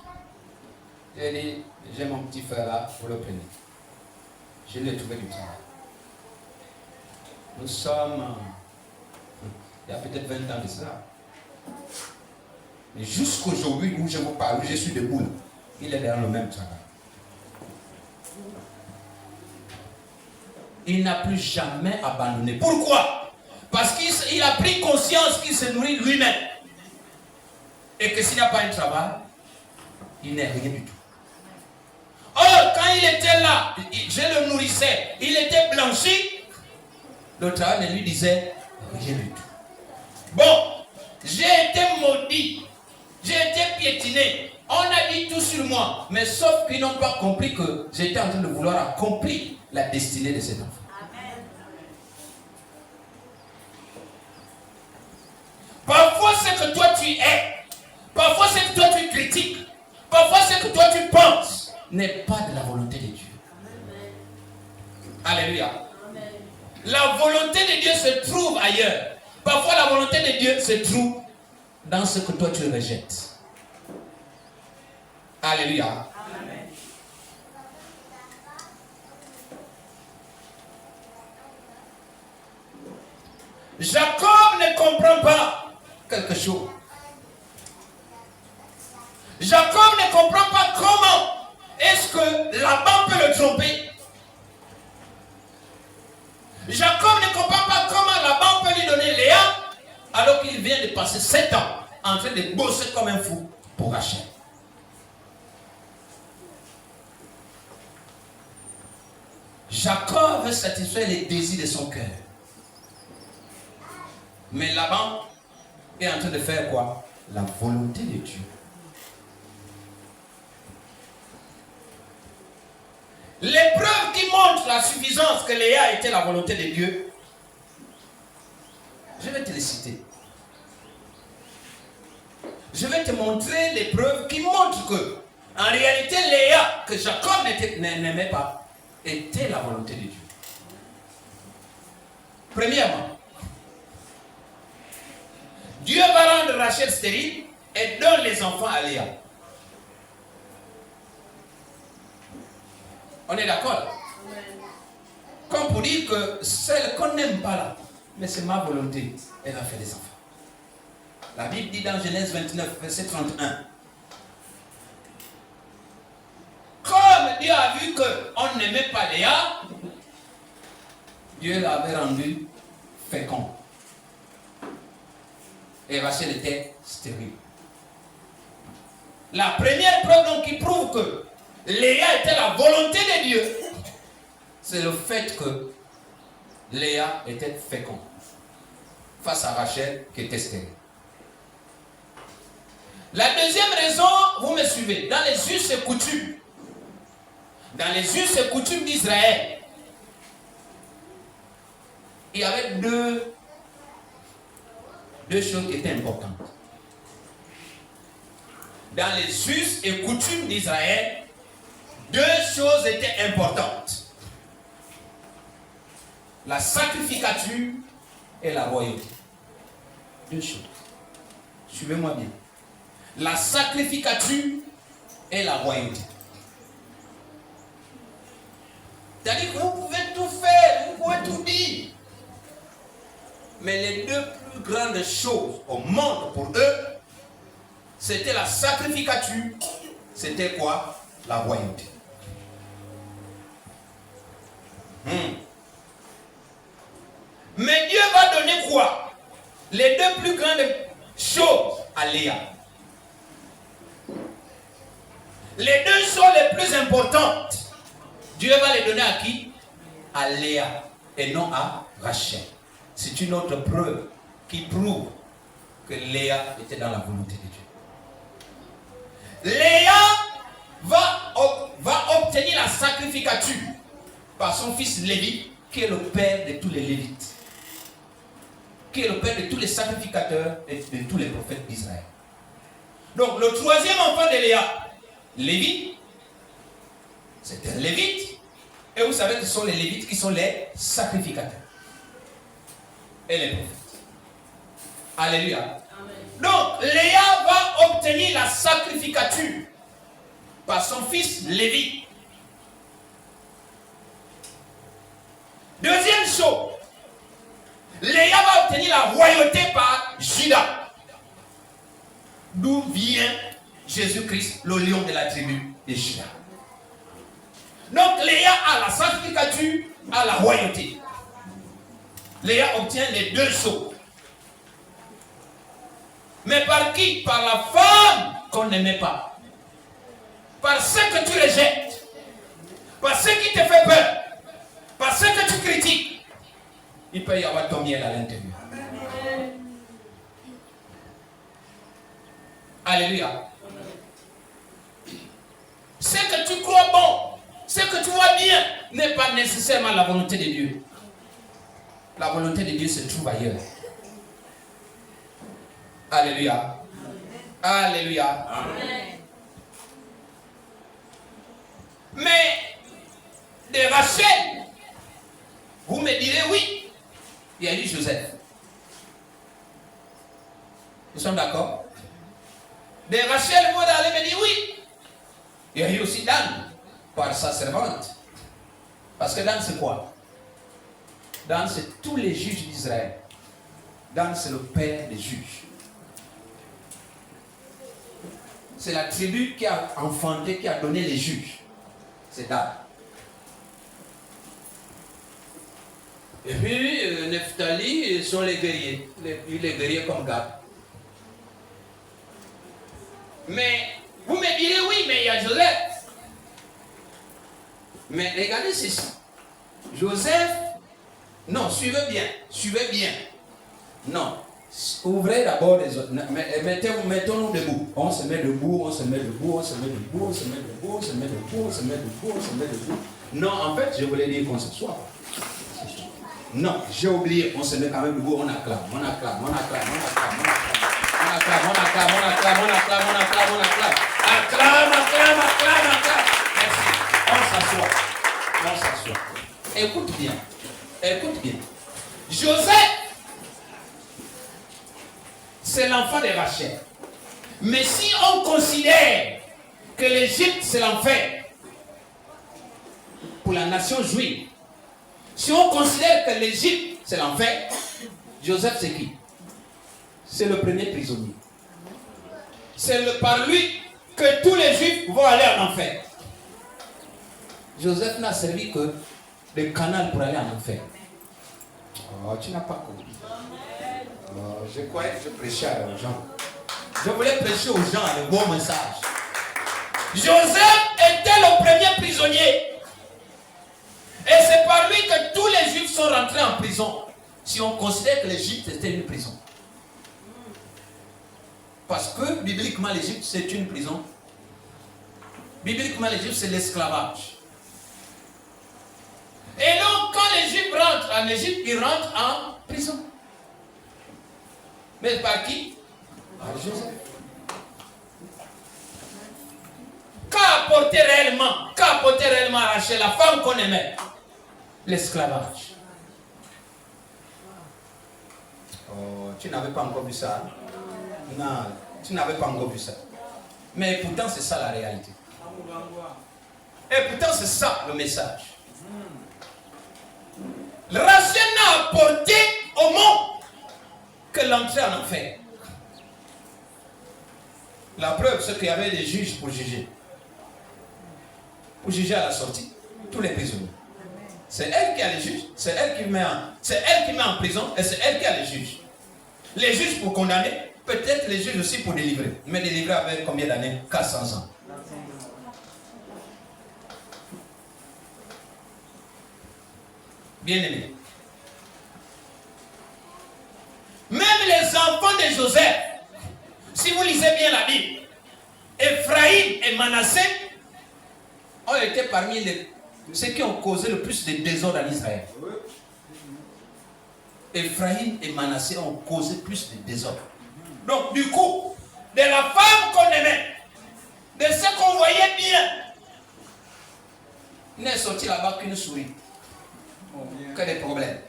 J'ai dit, j'ai mon petit frère là, pour le prendre. Je l'ai trouvé du travail. Nous sommes, il y a peut-être 20 ans de cela. Mais jusqu'aujourd'hui où je vous parle, où je suis debout, il est dans le même travail. Il n'a plus jamais abandonné. Pourquoi? Parce qu'il a pris conscience qu'il se nourrit lui-même. Et que s'il n'y a pas un travail, il n'est rien du tout. Or, quand il était là, je le nourrissais, il était blanchi, le travail ne lui disait rien du tout. Bon, j'ai été maudit, j'ai été piétiné, on a dit tout sur moi, mais sauf qu'ils n'ont pas compris que j'étais en train de vouloir accomplir la destinée de cet enfant. Amen. Parfois, ce que toi tu es, parfois ce que toi tu critiques, parfois ce que toi tu penses, n'est pas de la volonté de Dieu. Amen. Alléluia. Amen. La volonté de Dieu se trouve ailleurs. Parfois, la volonté de Dieu se trouve dans ce que toi tu rejettes. Alléluia. Amen. Jacob ne comprend pas quelque chose. Jacob ne comprend pas comment est-ce que Laban peut le tromper. Jacob ne comprend pas comment Laban peut lui donner Léa alors qu'il vient de passer 7 ans en train de bosser comme un fou pour Rachel. Jacob veut satisfaire les désirs de son cœur. Mais Laban est en train de faire quoi? La volonté de Dieu. Les preuves qui montrent la suffisance que Léa était la volonté de Dieu, je vais te les citer. Je vais te montrer les preuves qui montrent que, en réalité, Léa, que Jacob n'aimait pas, était la volonté de Dieu. Premièrement, Dieu va rendre Rachel stérile et donne les enfants à Léa. On est d'accord? Comme pour dire que celle qu'on n'aime pas là, mais c'est ma volonté, elle a fait des enfants. La Bible dit dans Genèse 29, verset 31. Comme Dieu a vu qu'on n'aimait pas Léa, Dieu l'avait rendu fécond. Et Rachel était stérile. La première preuve donc qui prouve que Léa était la volonté de Dieu, c'est le fait que Léa était fécond face à Rachel qui était stérile. La deuxième raison, vous me suivez, dans les us et coutumes, dans les us et coutumes d'Israël, il y avait deux choses qui étaient importantes. Dans les us et coutumes d'Israël, deux choses étaient importantes. La sacrificature et la royauté. Deux choses. Suivez-moi bien. La sacrificature et la royauté. C'est-à-dire que vous pouvez tout faire, vous pouvez tout dire. Mais les deux plus grandes choses au monde pour eux, c'était la sacrificature, c'était quoi? La royauté. Mais Dieu va donner quoi? Les deux plus grandes choses à Léa. Les deux choses les plus importantes, Dieu va les donner à qui? À Léa et non à Rachel. C'est une autre preuve qui prouve que Léa était dans la volonté de Dieu. Léa va obtenir la sacrificature par son fils Lévi, qui est le père de tous les Lévites, qui est le père de tous les sacrificateurs et de tous les prophètes d'Israël. Donc le troisième enfant de Léa, Lévi, c'est un Lévite, et vous savez que ce sont les Lévites qui sont les sacrificateurs et les prophètes. Alléluia. Amen. Donc Léa va obtenir la sacrificature par son fils Lévi. Deuxième chose, Léa va obtenir la royauté par Judas, d'où vient Jésus-Christ, le lion de la tribu de Judas. Donc Léa a la sacrificature, a la royauté. Léa obtient les deux choses. Mais par qui? Par la femme qu'on n'aimait pas. Par ce que tu rejettes. Par ce qui te fait peur. Par ce que tu critiques. Il peut y avoir ton miel à l'intérieur. Alléluia. Ce que tu crois bon, ce que tu vois bien, n'est pas nécessairement la volonté de Dieu. La volonté de Dieu se trouve ailleurs. Alléluia. Alléluia. Amen. Mais de Rachel, vous me direz oui, il y a eu Joseph. Nous sommes d'accord? De Rachel, vous allez me dire oui. Il y a eu aussi Dan, par sa servante. Parce que Dan, c'est quoi? Dan, c'est tous les juges d'Israël. Dan, c'est le père des juges. C'est la tribu qui a enfanté, qui a donné les juges. C'est Dan. Et puis, Nephtali sont les guerriers. Les guerriers comme Gad. Mais vous me direz, oui, mais il y a Joseph. Mais regardez ceci. Joseph, non, suivez bien. Non, ouvrez d'abord les autres. Mettons-nous debout. On se met debout. Non, en fait, je voulais dire qu'on s'assoit. Non, j'ai oublié, on se met quand même debout, on acclame. Acclame. Merci. On s'assoit. Écoute bien. Joseph, c'est l'enfant de Rachel. Mais si on considère que l'Égypte, c'est l'enfer pour la nation juive, si on considère que l'Égypte, c'est l'enfer, Joseph, c'est qui? C'est le premier prisonnier. C'est par lui que tous les Juifs vont aller en enfer. Joseph n'a servi que le canal pour aller en enfer. Oh, tu n'as pas compris. Oh, je croyais que je prêchais aux gens. Je voulais prêcher aux gens le bon message. Joseph était le premier prisonnier. Et c'est par lui que tous les Juifs sont rentrés en prison. Si on considère que l'Égypte était une prison. Parce que bibliquement l'Égypte c'est une prison. Bibliquement l'Égypte c'est l'esclavage. Et donc quand les Juifs rentrent en Égypte, ils rentrent en prison. Mais par qui? Par Joseph. Qu'a apporté réellement Rachel, la femme qu'on aimait? L'esclavage. Oh, tu n'avais pas encore vu ça? Non, tu n'avais pas encore vu ça. Mais pourtant, c'est ça la réalité. Et pourtant, c'est ça le message. Rachel n'a apporté au monde que l'entrée en enfer. La preuve, c'est qu'il y avait des juges pour juger. Pour juger à la sortie. Tous les prisonniers. C'est elle qui a les juges. C'est elle qui met en prison et c'est elle qui a les juges. Les juges pour condamner, peut-être les juges aussi pour délivrer. Mais délivrer avec combien d'années? 400 ans. Bien aimé. Même les enfants de Joseph, si vous lisez bien la Bible, Ephraïm et Manassé ont été parmi ceux qui ont causé le plus de désordre en Israël. Ephraïm et Manassé ont causé plus de désordre. Donc du coup, de la femme qu'on aimait, de ce qu'on voyait bien, il n'est sorti là-bas qu'une souris. Que des problèmes.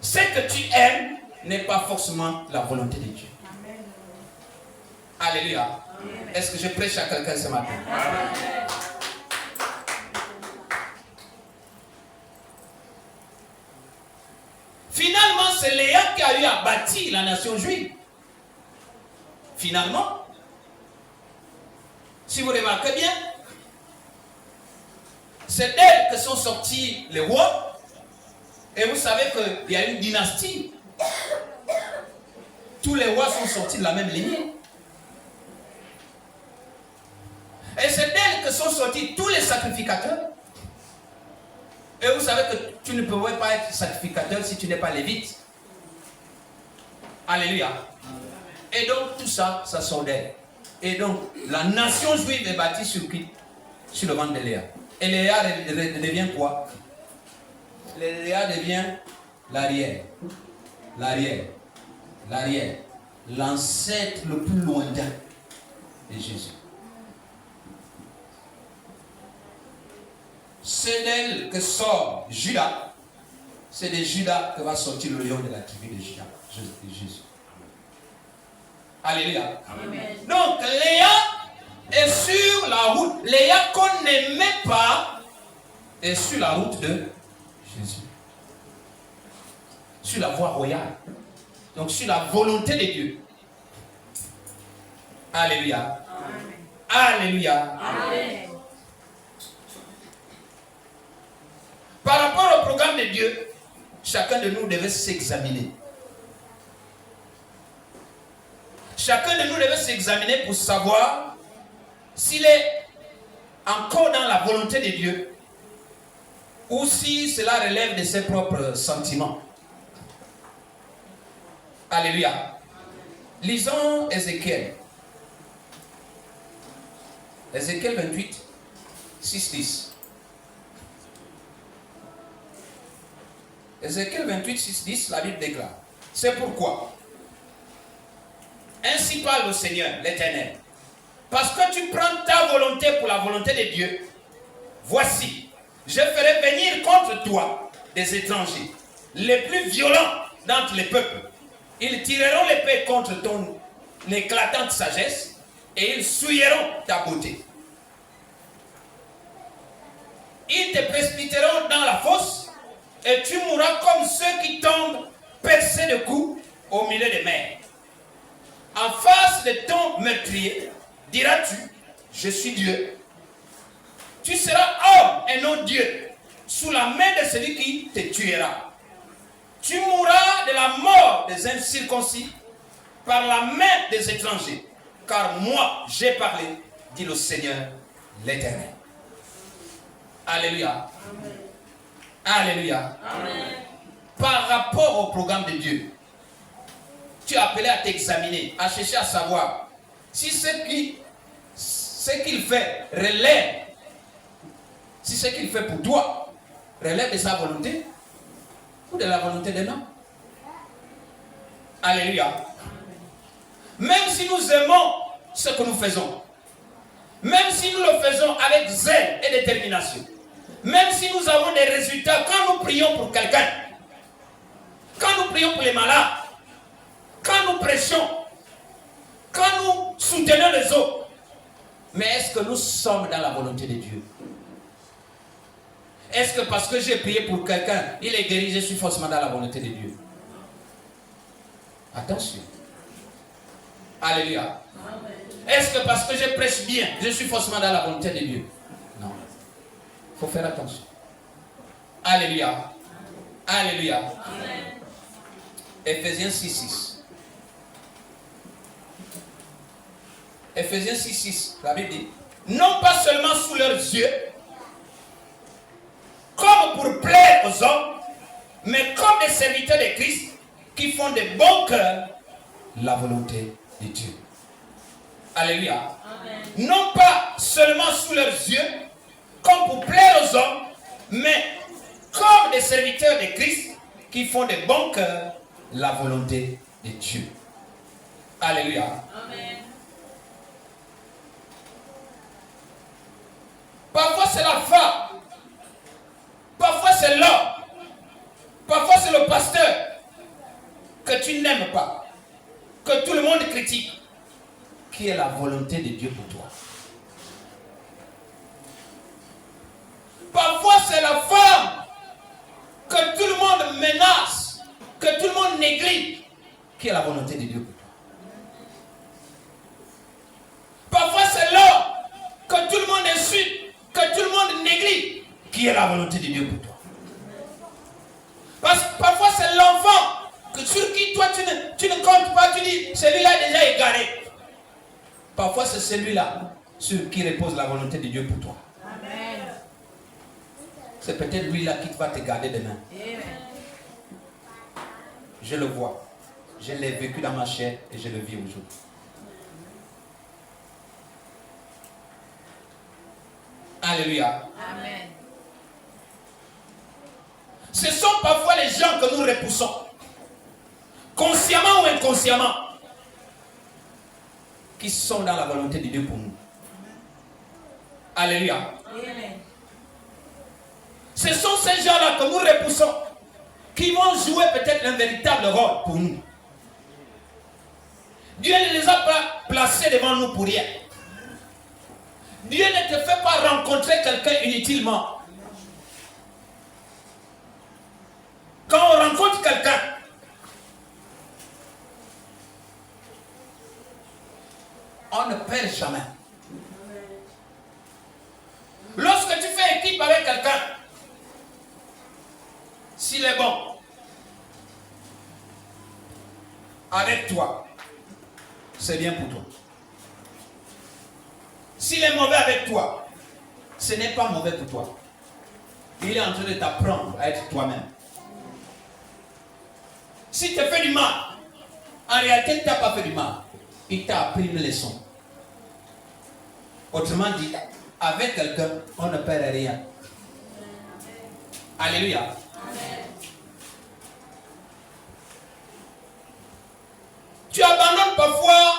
Ce que tu aimes n'est pas forcément la volonté de Dieu. Alléluia. Est-ce que je prêche à quelqu'un ce matin? Amen. Finalement, c'est Léa qui a eu à bâtir la nation juive. Finalement, si vous remarquez bien, c'est d'elle que sont sortis les rois. Et vous savez qu'il y a une dynastie. Tous les rois sont sortis de la même lignée. Et c'est d'elle que sont sortis tous les sacrificateurs. Et vous savez que tu ne peux pas être sacrificateur si tu n'es pas lévite. Alléluia. Et donc tout ça, ça sort d'elle. Et donc la nation juive est bâtie sur qui? Sur le ventre de Léa. Et Léa devient quoi? Léa devient l'arrière. L'ancêtre le plus lointain de Jésus. C'est d'elle que sort Judas. C'est de Judas que va sortir le lion de la tribu de Judas, de Jésus. Alléluia. Amen. Donc Léa est sur la route. Léa qu'on n'aimait pas est sur la route de Jésus. Sur la voie royale. Donc sur la volonté de Dieu. Alléluia. Amen. Alléluia. Amen. Par rapport au programme de Dieu, chacun de nous devait s'examiner. chacun de nous devait s'examiner pour savoir s'il est encore dans la volonté de Dieu ou si cela relève de ses propres sentiments. Alléluia. Lisons Ézéchiel. Ézéchiel 28, 6, 10. Ézéchiel 28, 6, 10, la Bible déclare. C'est pourquoi. Ainsi parle le Seigneur, l'Éternel. Parce que tu prends ta volonté pour la volonté de Dieu. Voici, je ferai venir contre toi des étrangers, les plus violents d'entre les peuples. Ils tireront l'épée contre ton éclatante sagesse et ils souilleront ta beauté. Ils te précipiteront dans la fosse et tu mourras comme ceux qui tombent percés de coups au milieu des mers. En face de ton meurtrier, diras-tu, je suis Dieu. Tu seras homme et non Dieu, sous la main de celui qui te tuera. Tu mourras de la mort des incirconcis par la main des étrangers, car moi j'ai parlé, dit le Seigneur l'Éternel. Alléluia. Amen. Alléluia. Amen. Par rapport au programme de Dieu, tu es appelé à t'examiner, à chercher à savoir si ce qu'il fait relève, si ce qu'il fait pour toi relève de sa volonté ou de la volonté de l'homme. Alléluia. Même si nous aimons ce que nous faisons, même si nous le faisons avec zèle et détermination, même si nous avons des résultats quand nous prions pour quelqu'un, quand nous prions pour les malades, quand nous prêchons, quand nous soutenons les autres, mais est-ce que nous sommes dans la volonté de Dieu? Est-ce que parce que j'ai prié pour quelqu'un, il est guéri, je suis forcément dans la volonté de Dieu? Attention. Alléluia. Est-ce que parce que je prêche bien, je suis forcément dans la volonté de Dieu? Non. Il faut faire attention. Alléluia. Alléluia. Amen. Éphésiens 6, 6. Éphésiens 6, 6. La Bible dit, non pas seulement sous leurs yeux, comme pour plaire aux hommes, mais comme des serviteurs de Christ qui font de bon cœur la volonté de Dieu. Alléluia. Amen. Non pas seulement sous leurs yeux, comme pour plaire aux hommes, mais comme des serviteurs de Christ qui font de bon cœur la volonté de Dieu. Alléluia. Amen. Parfois c'est la femme, parfois c'est l'homme, parfois c'est le pasteur que tu n'aimes pas, que tout le monde critique, qui est la volonté de Dieu pour toi. Parfois c'est la femme que tout le monde menace, que tout le monde néglige, qui est la volonté de Dieu pour toi. Parfois c'est l'homme que tout le monde insulte, que tout le monde néglige, qui est la volonté de Dieu pour toi. Parce que parfois c'est l'enfant sur qui toi tu ne comptes pas, tu dis celui-là est déjà égaré. Parfois c'est celui-là sur qui repose la volonté de Dieu pour toi. Amen. C'est peut-être lui-là qui va te garder demain. Amen. Je le vois. Je l'ai vécu dans ma chair et je le vis aujourd'hui. Alléluia. Amen. Ce sont parfois les gens que nous repoussons, consciemment ou inconsciemment, qui sont dans la volonté de Dieu pour nous. Alléluia. Amen. Ce sont ces gens-là que nous repoussons, qui vont jouer peut-être un véritable rôle pour nous. Dieu ne les a pas placés devant nous pour rien. Dieu ne te fait pas rencontrer quelqu'un inutilement. Quand on rencontre quelqu'un, on ne perd jamais. Lorsque tu fais équipe avec quelqu'un, s'il est bon avec toi, c'est bien pour toi. S'il est mauvais avec toi, ce n'est pas mauvais pour toi. Il est en train de t'apprendre à être toi-même. Si tu fais du mal, en réalité, il ne t'a pas fait du mal. Il t'a appris une leçon. Autrement dit, avec quelqu'un, on ne perd rien. Alléluia. Amen. Tu abandonnes parfois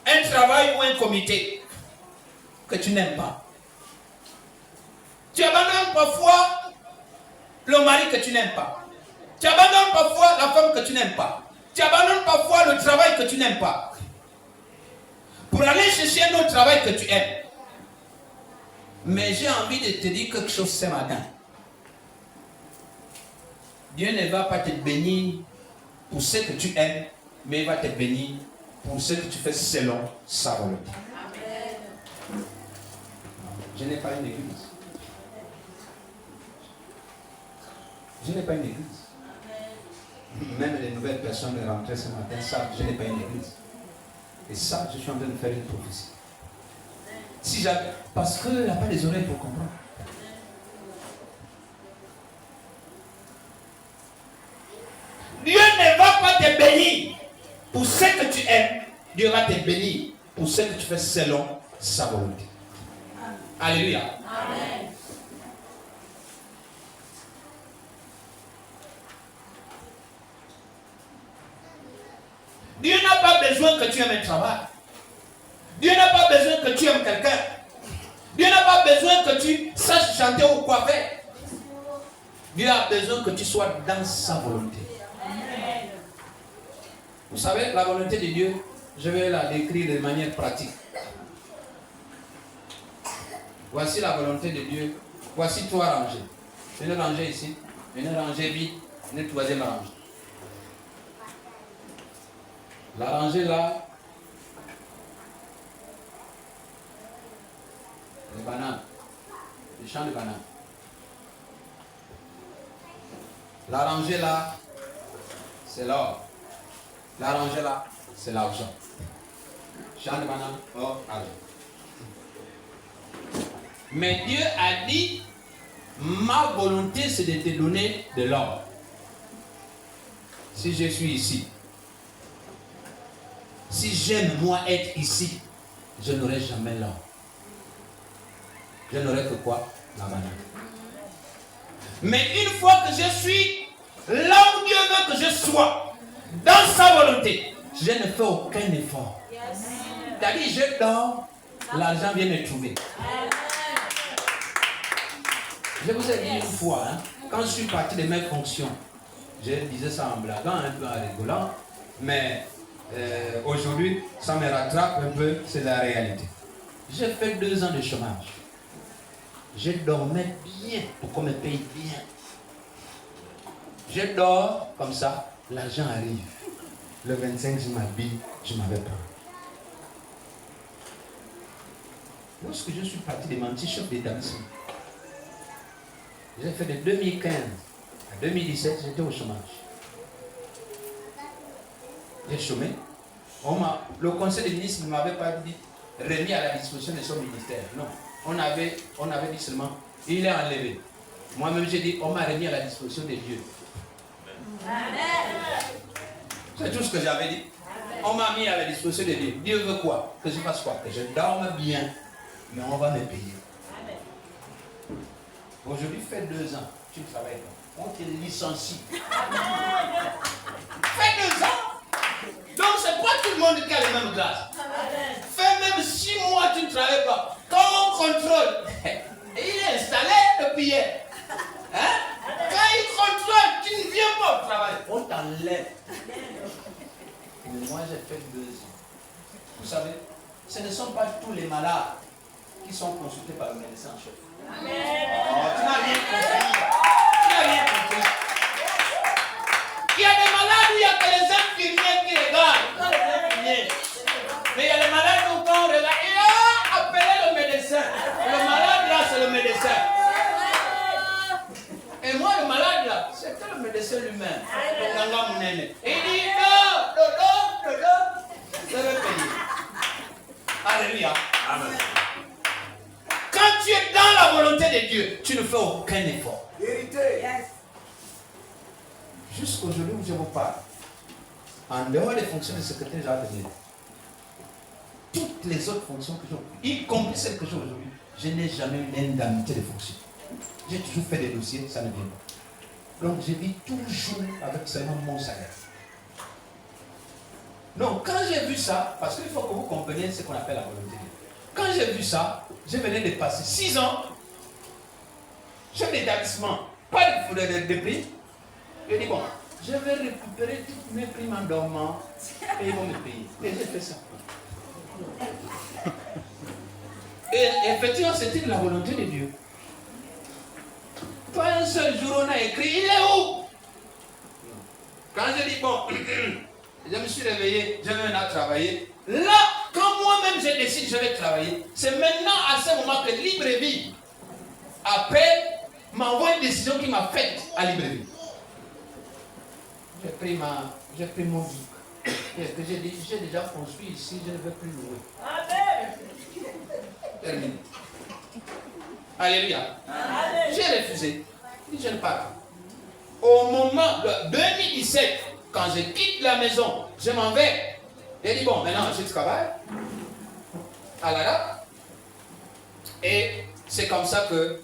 un travail ou un comité que tu n'aimes pas. Tu abandonnes parfois le mari que tu n'aimes pas. Tu abandonnes parfois la femme que tu n'aimes pas. Tu abandonnes parfois le travail que tu n'aimes pas. Pour aller chercher un autre travail que tu aimes. Mais j'ai envie de te dire quelque chose ce matin. Dieu ne va pas te bénir pour ce que tu aimes, mais il va te bénir pour ce que tu fais selon sa volonté. Amen. Je n'ai pas une église. Je n'ai pas une église. Même les nouvelles personnes rentrées ce matin savent que je n'ai pas une église. Et ça, je suis en train de faire une prophétie. Si j'avais, parce qu'il n'a pas les oreilles pour comprendre. Dieu ne va pas te bénir pour ce que tu aimes. Dieu va te bénir pour ce que tu fais selon sa volonté. Alléluia. Amen. Dieu n'a pas besoin que tu aimes un travail. Dieu n'a pas besoin que tu aimes quelqu'un. Dieu n'a pas besoin que tu saches chanter ou quoi faire. Dieu a besoin que tu sois dans sa volonté. Amen. Vous savez, la volonté de Dieu, je vais la décrire de manière pratique. Voici la volonté de Dieu. Voici trois rangées. Une rangée ici, une rangée vide, une troisième rangée. La rangée là, les bananes, les champs de bananes. La rangée là, c'est l'or. La rangée là, c'est l'argent. Champ de bananes, or, argent. Mais Dieu a dit, ma volonté c'est de te donner de l'or. Si je suis ici, si j'aime moi être ici, je n'aurai jamais l'or. Je n'aurai que quoi? La banane. Mais une fois que je suis là où Dieu veut que je sois, dans sa volonté, je ne fais aucun effort. C'est-à-dire, je dors, l'argent vient me trouver. Je vous ai dit une fois, hein, quand je suis parti de mes fonctions, je disais ça en blaguant, un peu en rigolant, mais aujourd'hui, ça me rattrape un peu, c'est la réalité. J'ai fait 2 ans de chômage. Je dormais bien pour qu'on me paye bien. Je dors comme ça, l'argent arrive. Le 25, je m'habille, je m'avais pas. Lorsque je suis parti de mon petit chef d'établissement, j'ai fait de 2015 à 2017, j'étais au chômage. J'ai chômé. Le conseil des ministres ne m'avait pas dit remis à la disposition de son ministère. Non. On avait dit seulement, il est enlevé. Moi-même, j'ai dit, on m'a remis à la disposition de Dieu. C'est tout ce que j'avais dit. On m'a mis à la disposition de Dieu. Dieu veut quoi? Que je fasse quoi? Que je dorme bien, mais on va me payer. Aujourd'hui, fais 2 ans, tu ne travailles pas. On te licencie. Fais 2 ans. Donc, c'est pas tout le monde qui a les mêmes grâces. Fais même 6 mois, tu ne travailles pas. Quand on contrôle, il est installé depuis hier. Hein? Quand il contrôle, tu ne viens pas au travail. On t'enlève. Mais moi, j'ai fait 2 ans. Vous savez, ce ne sont pas tous les malades qui sont consultés par le médecin chef. Oh, tu n'as rien compris. Tu n'as rien compris. Il y a des malades où il n'y a que les infirmiers qui regardent. Mais il y a les malades où quand on regarde, il a appelé le médecin. Le malade là, c'est le médecin. Et moi, le malade là, c'était le médecin lui-même. Et il dit, non, c'est le tu ne fais aucun effort. Vérité. Yes. Jusqu'aujourd'hui où je vous parle, en dehors des fonctions de secrétaire jardinier, toutes les autres fonctions que j'ai, y compris celles que j'ai aujourd'hui, je n'ai jamais eu d'indemnité de fonction. J'ai toujours fait des dossiers, ça ne vient pas. Donc je vis toujours avec seulement mon salaire. Donc quand j'ai vu ça, parce qu'il faut que vous compreniez ce qu'on appelle la volonté de Dieu. Quand j'ai vu ça, je venais de passer 6 ans, chef d'établissement, pas de prix. Je dis bon, je vais récupérer toutes mes primes en dormant et ils vont me payer. Et j'ai fait ça. Et effectivement, c'était de la volonté de Dieu. Pas un seul jour on a écrit, il est où? Quand je dis bon, je me suis réveillé, je vais maintenant travailler. Là, quand moi-même je décide je vais travailler, c'est maintenant à ce moment que Libreville appelle, m'envoie une décision qui m'a faite à Libreville. J'ai pris mon bouc. Et que j'ai dit, j'ai déjà construit ici, je ne veux plus louer. Amen. Terminé. Alléluia. Amen. J'ai refusé. Je ne pars pas. Au moment de 2017, quand je quitte la maison, je m'en vais. J'ai dit, bon, maintenant je travaille à la date. Et c'est comme ça que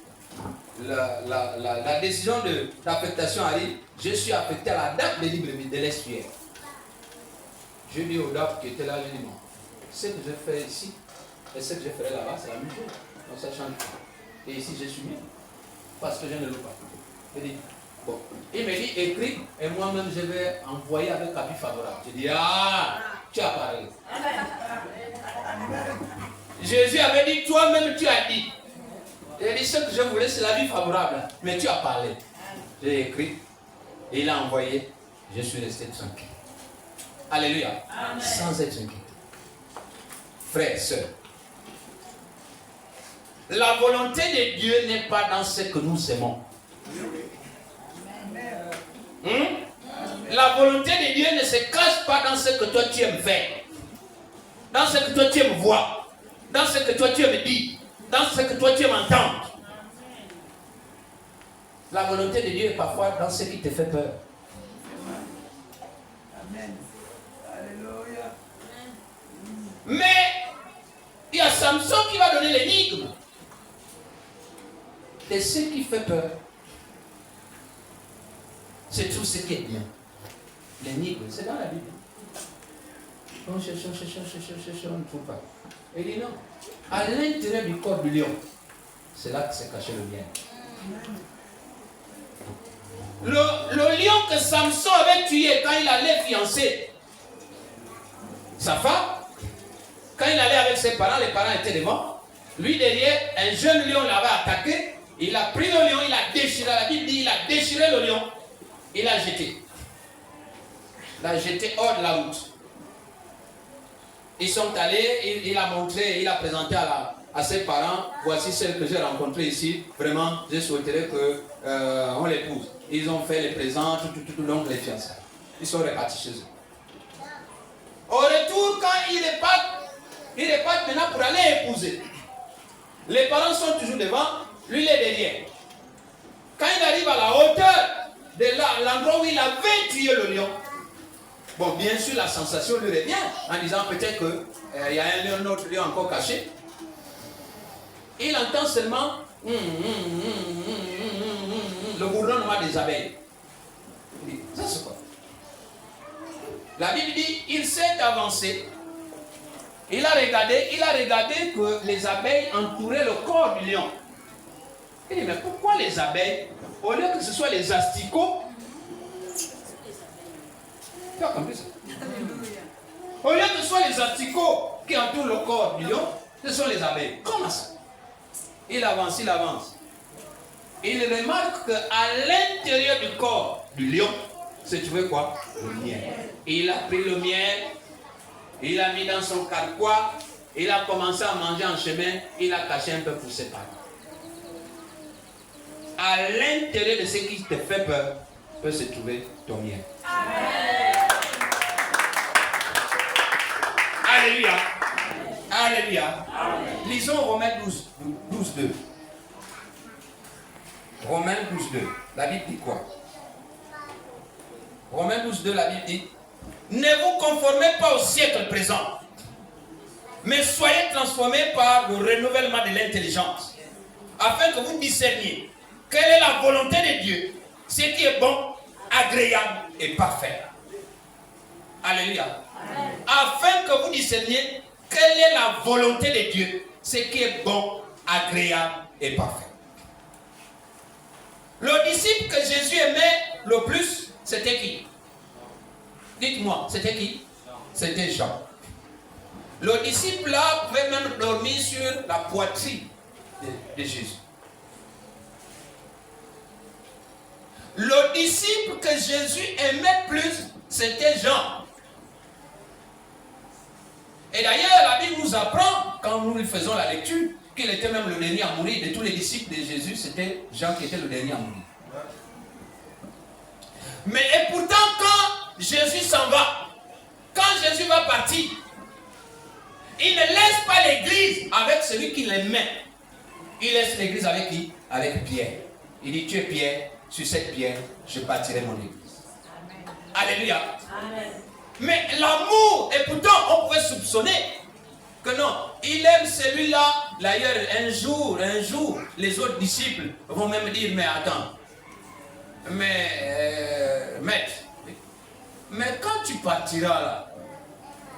la décision d'affectation arrive. Je suis affecté à la date de Libreville, de l'estuaire. Je dis au DAP qui était là, je dis non, ce que je fais ici et ce que je ferai là-bas, c'est la même chose. Donc ça change pas. Et ici, je suis mieux. Parce que je ne loue pas. Je dis, bon. Il me dit, écris, et moi-même, je vais envoyer avec avis favorable. Je dis, ah, tu as parlé. Jésus avait dit, toi-même, tu as dit. Il a dit, ce que je voulais, c'est l'avis favorable. Mais tu as parlé. J'ai écrit, et il a envoyé. Je suis resté tranquille. Alléluia. Amen. Sans être inquiété. Frères, sœurs, la volonté de Dieu n'est pas dans ce que nous aimons. La volonté de Dieu ne se cache pas dans ce que toi tu aimes faire, dans ce que toi tu aimes voir, dans ce que toi tu aimes dire, dans ce que toi tu aimes entendre. La volonté de Dieu est parfois dans ce qui te fait peur. Amen. Alléluia. Mais il y a Samson qui va donner l'énigme de ce qui fait peur. C'est tout ce qui est bien. L'énigme, c'est dans la Bible. On cherche, on ne trouve pas. Et il dit non. À l'intérieur du corps du lion, c'est là que s'est caché le bien. Le lion que Samson avait tué quand il allait fiancer sa femme, quand il allait avec ses parents, les parents étaient devant. Lui derrière, un jeune lion l'avait attaqué. Il a pris le lion, il a déchiré. La Bible dit il a déchiré le lion. Il l'a jeté. Il l'a jeté hors de la route. Ils sont allés, il a montré, il a présenté à ses parents. Voici celle que j'ai rencontrée ici. Vraiment, je souhaiterais qu'on l'épouse. Ils ont fait les présents, tout le long de les fiançailles. Ils sont repartis chez eux. Au retour, quand ils repartent maintenant pour aller épouser. Les parents sont toujours devant, lui il est derrière. Quand il arrive à la hauteur de l'endroit où il avait tué le lion, bon, bien sûr, la sensation lui revient en disant peut-être qu'il y a un autre lion encore caché. Il entend seulement le bourdonnement des abeilles. Il dit, ça c'est quoi? La Bible dit, il s'est avancé. Il a regardé que les abeilles entouraient le corps du lion. Il dit, mais pourquoi les abeilles, au lieu que ce soit les asticots, tu as compris ça? Au lieu que ce soit les asticots qui entourent le corps du lion, ce sont les abeilles. Comment ça? Il avance. Il remarque qu'à l'intérieur du corps du lion, c'est tu veux quoi? Le miel. Il a pris le miel, il a mis dans son carquois, il a commencé à manger en chemin, il a caché un peu pour ses parents. À l'intérieur de ce qui te fait peur, peut se trouver ton miel. Amen. Alléluia. Alléluia. Amen. Lisons Romains 12, 2. Romains 12.2. La Bible dit quoi? Romains 12.2, la Bible dit: ne vous conformez pas au siècle présent, mais soyez transformés par le renouvellement de l'intelligence, afin que vous discerniez quelle est la volonté de Dieu, ce qui est bon, agréable et parfait. Alléluia. Amen. Afin que vous discerniez quelle est la volonté de Dieu, ce qui est bon, agréable et parfait. Le disciple que Jésus aimait le plus, c'était qui? Dites-moi, c'était qui? C'était Jean. Le disciple là pouvait même dormir sur la poitrine de Jésus. Le disciple que Jésus aimait plus, c'était Jean. Et d'ailleurs, la Bible nous apprend, quand nous lui faisons la lecture, qu'il était même le dernier à mourir. De tous les disciples de Jésus, c'était Jean qui était le dernier à mourir. Mais et pourtant, quand Jésus s'en va, quand Jésus va partir, il ne laisse pas l'église avec celui qui l'aimait. Il laisse l'église avec qui? Avec Pierre. Il dit: tu es Pierre, sur cette pierre, je bâtirai mon église. Amen. Alléluia. Amen. Mais l'amour, et pourtant on pouvait soupçonner que non, il aime celui-là. D'ailleurs, un jour, les autres disciples vont même dire: mais attends, maître, mais quand tu partiras là,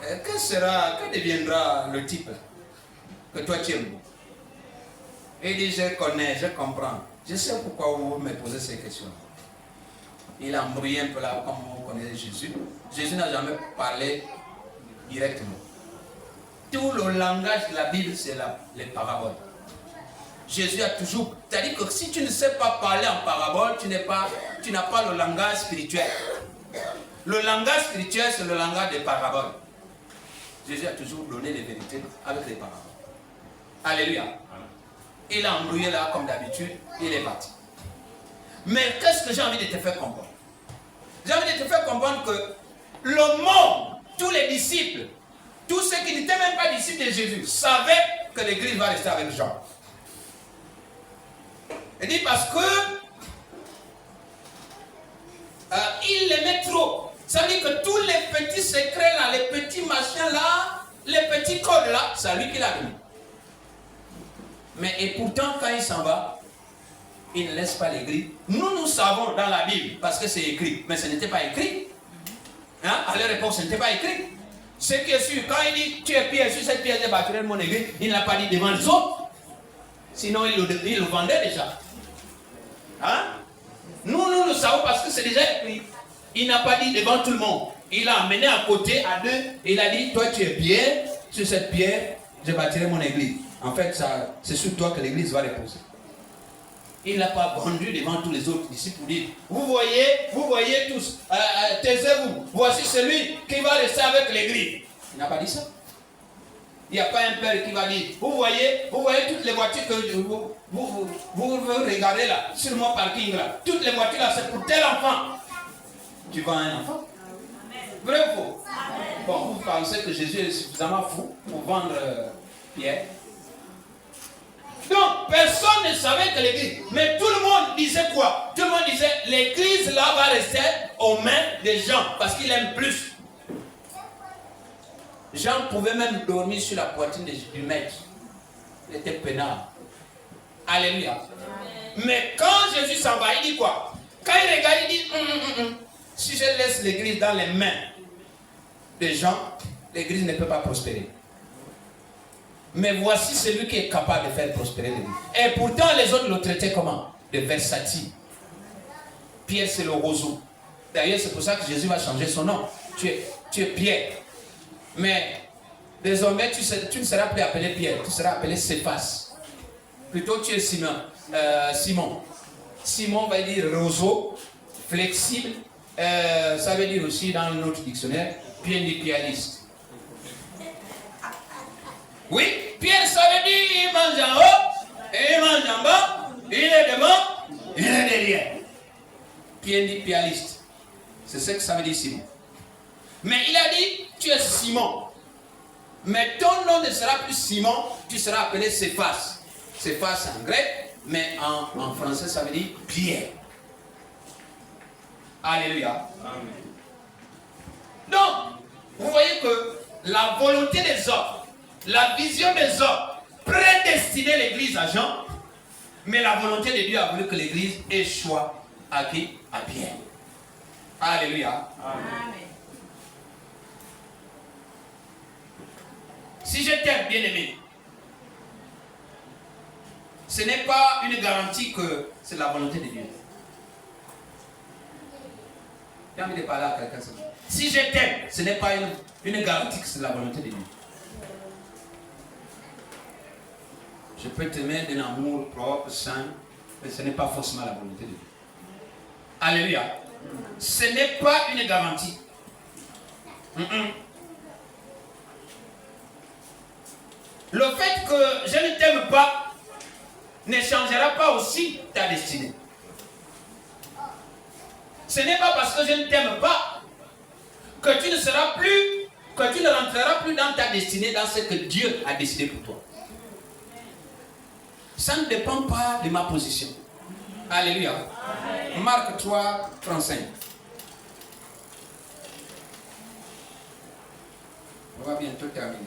que deviendra le type que toi tu aimes? Et il dit: je connais, je comprends, je sais pourquoi vous me posez ces questions. Il a embrouillé un peu là, comme vous connaissez Jésus. Jésus n'a jamais parlé directement. Tout le langage de la Bible, c'est les paraboles. Jésus a toujours... C'est-à-dire que si tu ne sais pas parler en parabole, tu n'as pas le langage spirituel. Le langage spirituel, c'est le langage des paraboles. Jésus a toujours donné les vérités avec les paraboles. Alléluia. Il a embrouillé là, comme d'habitude, il est parti. Mais qu'est-ce que j'ai envie de te faire comprendre? J'ai envie de te faire comprendre que le monde, tous les disciples, tous ceux qui n'étaient même pas disciples de Jésus, savaient que l'église va rester avec Jean. Il dit parce que il l'aimait trop. Ça veut dire que tous les petits secrets là, les petits machins là, les petits codes là, c'est lui qui l'a donné. Mais et pourtant, quand il s'en va, il ne laisse pas l'église. Nous savons dans la Bible, parce que c'est écrit, mais ce n'était pas écrit. Hein? À leur époque, ce n'était pas écrit. Ce qui est sûr, quand il dit: tu es Pierre, sur cette pierre, je bâtirai mon église, il ne l'a pas dit devant les autres. Sinon, il le vendait déjà. Hein? Nous le savons parce que c'est déjà écrit. Il n'a pas dit devant tout le monde. Il l'a amené à côté, à deux, et il a dit: toi, tu es Pierre, sur cette pierre, je bâtirai mon église. En fait, c'est sur toi que l'église va reposer. Il ne l'a pas vendu devant tous les autres disciples pour dire: vous voyez tous, taisez-vous, voici celui qui va rester avec l'église. Il n'a pas dit ça. Il n'y a pas un père qui va dire: vous voyez toutes les voitures que vous regardez là, sur mon parking là, toutes les voitures là, c'est pour tel enfant. Tu vends un enfant? Vrai ou faux? Bon, vous pensez que Jésus est suffisamment fou pour vendre Pierre? Donc, personne ne savait que l'église. Mais tout le monde disait quoi? Tout le monde disait: l'église là va rester aux mains des gens parce qu'il aime plus. Jean pouvait même dormir sur la poitrine du maître. Il était peinard. Alléluia. Amen. Mais quand Jésus s'en va, il dit quoi? Quand il regarde, il dit: si je laisse l'église dans les mains des gens, l'église ne peut pas prospérer. Mais voici celui qui est capable de faire prospérer l'église. Et pourtant, les autres le traitaient comment? De versatile. Pierre, c'est le roseau. D'ailleurs, c'est pour ça que Jésus va changer son nom. Tu es Pierre. Mais désormais, tu ne seras plus appelé Pierre. Tu seras appelé Céphas. Plutôt, tu es Simon. Simon va dire roseau, flexible. Ça veut dire aussi dans notre dictionnaire, pianiste. Oui, Pierre, ça veut dire il mange en haut, et il mange en bas, il est devant, il est derrière. Pianiste. C'est ce que ça veut dire Simon. Mais il a dit: tu es Simon. Mais ton nom ne sera plus Simon, tu seras appelé Céphas. Céphas en grec, Mais en français, ça veut dire pierre. Alléluia. Amen. Donc, vous voyez que la volonté des hommes, la vision des hommes prédestinait l'église à Jean, mais la volonté de Dieu a voulu que l'église échoue à qui? À Pierre. Alléluia. Amen. Si je t'aime, bien-aimé, ce n'est pas une garantie que c'est la volonté de Dieu. J'ai envie de parler à quelqu'un. Si je t'aime, ce n'est pas une garantie que c'est la volonté de Dieu. Je peux t'aimer d'un amour propre, saint, mais ce n'est pas forcément la volonté de Dieu. Alléluia. Ce n'est pas une garantie. Le fait que je ne t'aime pas ne changera pas aussi ta destinée. Ce n'est pas parce que je ne t'aime pas que tu ne seras plus, que tu ne rentreras plus dans ta destinée, dans ce que Dieu a décidé pour toi. Ça ne dépend pas de ma position. Alléluia. Amen. Marc 3, 35. On va bientôt terminer.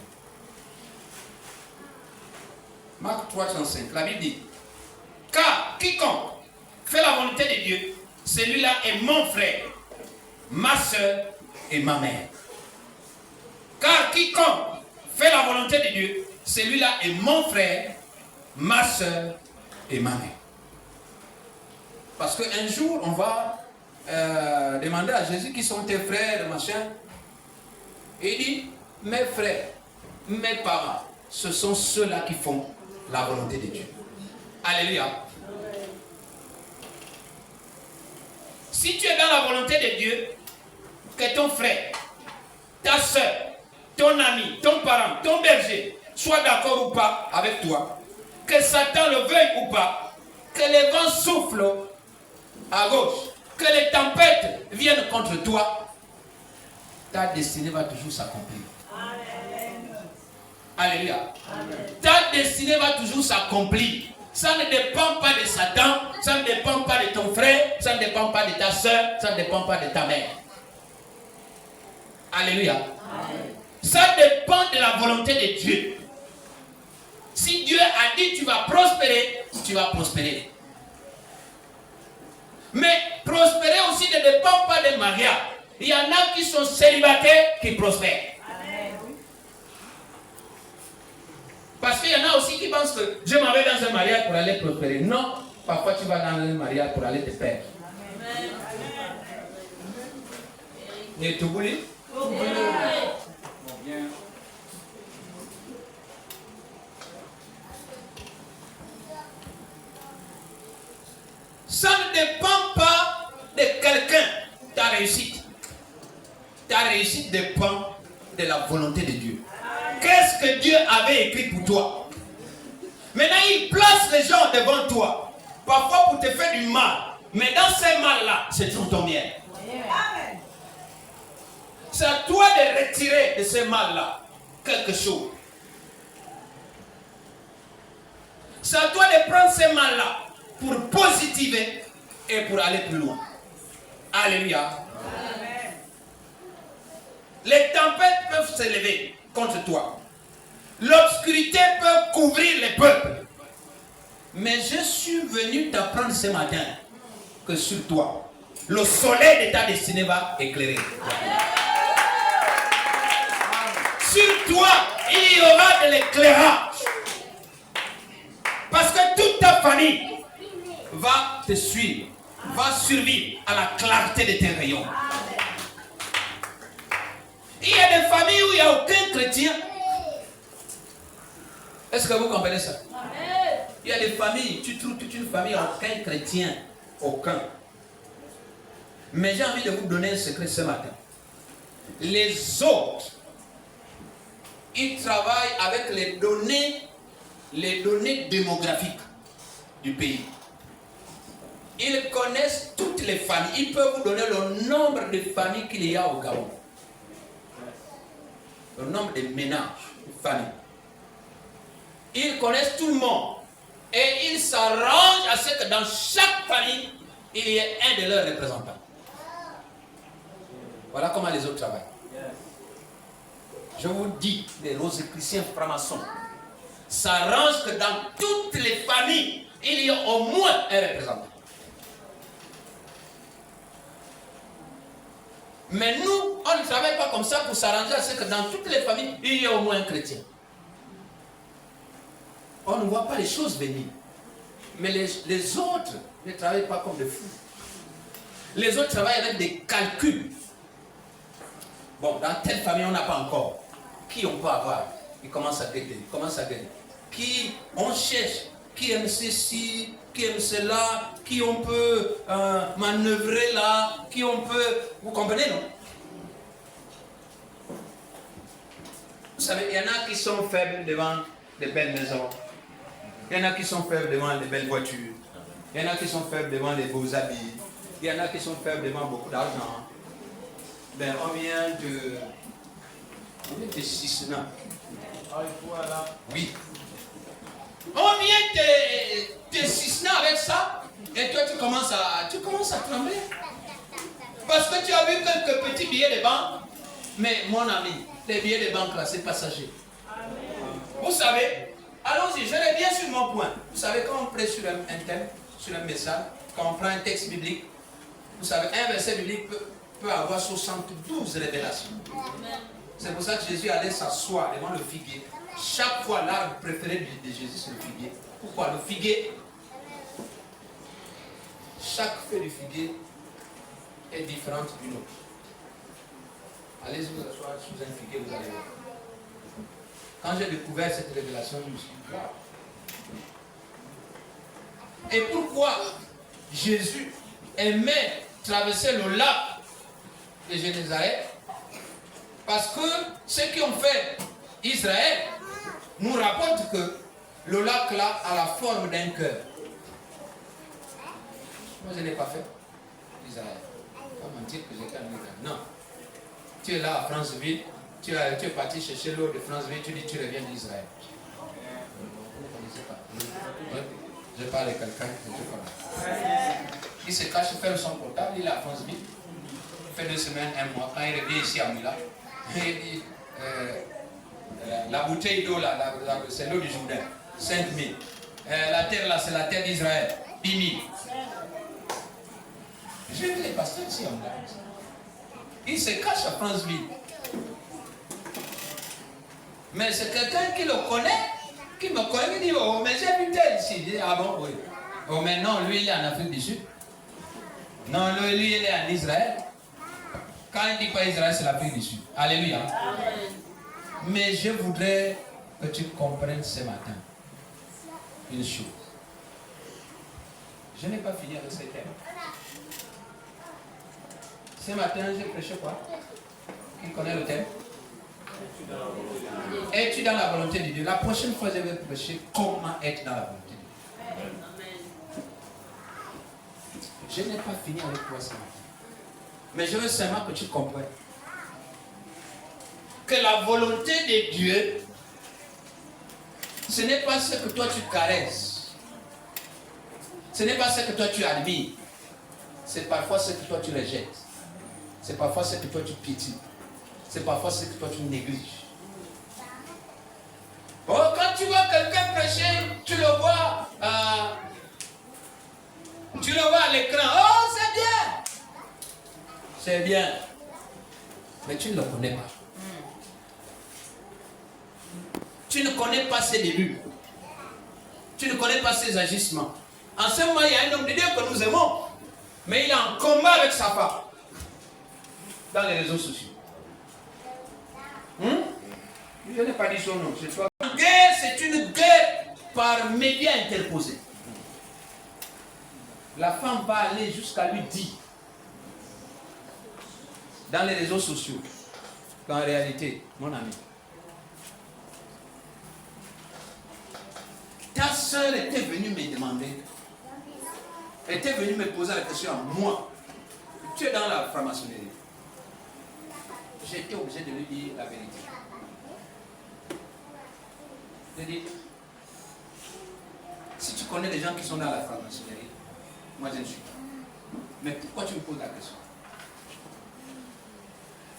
Marc 3, 35. La Bible dit: car quiconque fait la volonté de Dieu, celui-là est mon frère, ma soeur et ma mère. Car quiconque fait la volonté de Dieu, celui-là est mon frère, ma soeur et ma mère. Parce qu'un jour, on va demander à Jésus qui sont tes frères, machin. Et il dit: mes frères, mes parents, ce sont ceux-là qui font la volonté de Dieu. Alléluia. Si tu es dans la volonté de Dieu, que ton frère, ta soeur, ton ami, ton parent, ton berger soit d'accord ou pas avec toi, que Satan le veuille ou pas, que les vents soufflent à gauche, que les tempêtes viennent contre toi, ta destinée va toujours s'accomplir. Alléluia. Amen. Ta destinée va toujours s'accomplir. Ça ne dépend pas de Satan, ça ne dépend pas de ton frère, ça ne dépend pas de ta soeur, ça ne dépend pas de ta mère. Alléluia. Amen. Ça dépend de la volonté de Dieu. Si Dieu a dit tu vas prospérer, tu vas prospérer. Mais prospérer aussi ne dépend pas des mariages. Il y en a qui sont célibataires qui prospèrent. Parce qu'il y en a aussi qui pensent que je m'en vais dans un mariage pour aller prospérer. Non, parfois tu vas dans un mariage pour aller te perdre. Et tu voulais? Ça ne dépend pas de quelqu'un, ta réussite. Ta réussite dépend de la volonté de Dieu. Qu'est-ce que Dieu avait écrit pour toi? Maintenant, il place les gens devant toi, parfois pour te faire du mal. Mais dans ces mal-là, c'est tout ton bien. C'est à toi de retirer de ces mal-là quelque chose. C'est à toi de prendre ces mal-là pour positiver et pour aller plus loin. Alléluia. Amen. Les tempêtes peuvent s'élever contre toi. L'obscurité peut couvrir les peuples. Mais je suis venu t'apprendre ce matin que sur toi, le soleil de ta destinée va éclairer. Sur toi, il y aura de l'éclairage. Parce que toute ta famille va te suivre, va survivre à la clarté de tes rayons. Il y a des familles où il n'y a aucun chrétien. Est-ce que vous comprenez ça? Il y a des familles, tu trouves toute une famille, aucun chrétien, aucun. Mais j'ai envie de vous donner un secret ce matin. Les autres, ils travaillent avec les données démographiques du pays. Ils connaissent toutes les familles. Ils peuvent vous donner le nombre de familles qu'il y a au Gabon. Le nombre de ménages, de familles. Ils connaissent tout le monde. Et ils s'arrangent à ce que dans chaque famille, il y ait un de leurs représentants. Voilà comment les autres travaillent. Je vous dis, les rosicruciens francs-maçons s'arrangent que dans toutes les familles, il y a au moins un représentant. Mais nous, on ne travaille pas comme ça pour s'arranger à ce que dans toutes les familles, il y a au moins un chrétien. On ne voit pas les choses venir. Mais les autres ne travaillent pas comme des fous. Les autres travaillent avec des calculs. Bon, dans telle famille, on n'a pas encore. Qui on peut avoir? Ils commencent à guetter, Qui on cherche? Qui aime ceci? Qui aime cela? Qui on peut manœuvrer là? Qui on peut... Vous comprenez, non? Vous savez, il y en a qui sont faibles devant les belles maisons. Il y en a qui sont faibles devant les belles voitures. Il y en a qui sont faibles devant les beaux habits. Il y en a qui sont faibles devant beaucoup d'argent. Ben, on vient de Sisna. Oui. On vient de Sisna avec ça. Et toi, tu commences à trembler. Parce que tu as vu quelques petits billets de banque. Mais mon ami, les billets de banque là, c'est passager. Vous savez, allons-y, je reviens sur mon point. Vous savez, quand on prêche sur un thème, sur un message, quand on prend un texte biblique, vous savez, un verset biblique peut avoir 72 révélations. C'est pour ça que Jésus allait s'asseoir devant le figuier. Chaque fois, l'arbre préféré de Jésus, c'est le figuier. Pourquoi? Le figuier, chaque feuille du figuier est différente d'une autre. Allez vous asseoir sous un figuier, vous allez voir. Quand j'ai découvert cette révélation, je me suis dit, wow. Et pourquoi Jésus aimait traverser le lac de Génézareth? Parce que ceux qui ont fait Israël nous rapportent que le lac là a la forme d'un cœur. Moi je n'ai pas fait Israël. Pas mentir que j'étais en Israël. Non. Tu es là à Franceville, tu es parti chercher l'eau de Franceville, tu dis tu reviens d'Israël. Vous ne connaissez pas. Je parle de quelqu'un que je connais. Il se cache, fait son portable, il est à Franceville. Il fait 2 semaines, 1 mois. Quand il revient ici à Mila, il dit la bouteille d'eau là, c'est l'eau du Jourdain, 5 000. La terre là, c'est la terre d'Israël, 10 000. J'ai vu les pasteurs ici en Mila. Il se cache à Franceville. Mais c'est quelqu'un qui le connaît, qui me connaît, qui dit, oh, mais j'ai vu tel ici. Il dit, ah bon, oui. Oh, mais non, lui, il est en Afrique du Sud. Non, lui, il est en Israël. Quand il ne dit pas Israël, c'est l'Afrique du Sud. Alléluia. Amen. Mais je voudrais que tu comprennes ce matin une chose. Je n'ai pas fini avec ce thème. Ce matin, j'ai prêché quoi? Qui connaît le thème? Es-tu dans la volonté de Dieu? La prochaine fois, je vais prêcher comment être dans la volonté de Dieu. Je n'ai pas fini avec toi ce matin. Mais je veux seulement que tu comprennes que la volonté de Dieu, ce n'est pas ce que toi tu caresses. Ce n'est pas ce que toi tu admires. C'est parfois ce que toi tu rejettes. C'est parfois ce que toi tu piétines. C'est parfois ce que toi tu négliges. Oh, quand tu vois quelqu'un prêcher, tu le vois à l'écran. Oh, c'est bien. C'est bien. Mais tu ne le connais pas. Tu ne connais pas ses débuts. Tu ne connais pas ses agissements. En ce moment, il y a un homme de Dieu que nous aimons, mais il est en combat avec sa femme dans les réseaux sociaux. Je n'ai pas dit son nom. La guerre, c'est une guerre par médias interposés. La femme va aller jusqu'à lui dire dans les réseaux sociaux qu'en réalité, mon ami, ta soeur était venue me demander, était venue me poser la question à moi. Tu es dans la franc-maçonnerie. J'ai été obligé de lui dire la vérité. Je dis, si tu connais des gens qui sont dans la franc-maçonnerie. Moi, je ne suis pas. Mais pourquoi tu me poses la question?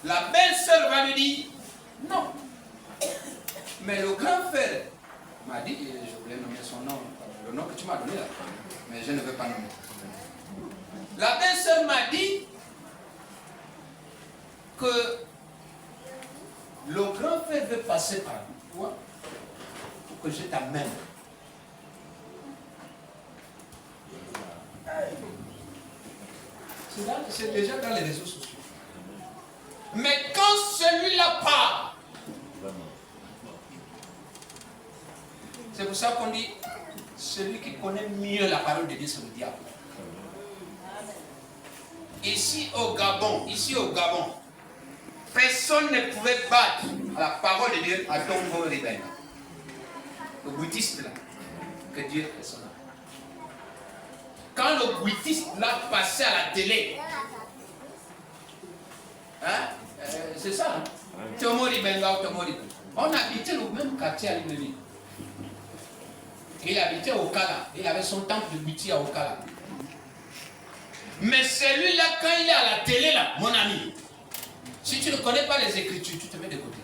La belle-sœur va lui dire non. Mais le grand frère m'a dit, et je voulais nommer son nom, le nom que tu m'as donné là, mais je ne veux pas nommer. La belle-sœur m'a dit que le grand frère veut passer par toi pour que je t'amène. C'est déjà dans les réseaux sociaux. Mais quand celui-là part, c'est pour ça qu'on dit, celui qui connaît mieux la parole de Dieu, c'est le diable. Ici au Gabon, personne ne pouvait battre la parole de Dieu à Tongo Riben. Le bouddhiste là, que Dieu est son âme. Quand le bouddhiste l'a passé à la télé, hein, c'est ça, hein? Tongo Ribenga ou Tongo Riben. On habitait le même quartier à Libéry. Il habitait au Kala. Il avait son temple de Bouti à Okala. Mais celui-là, quand il est à la télé, là, mon ami, si tu ne connais pas les Écritures, tu te mets de côté.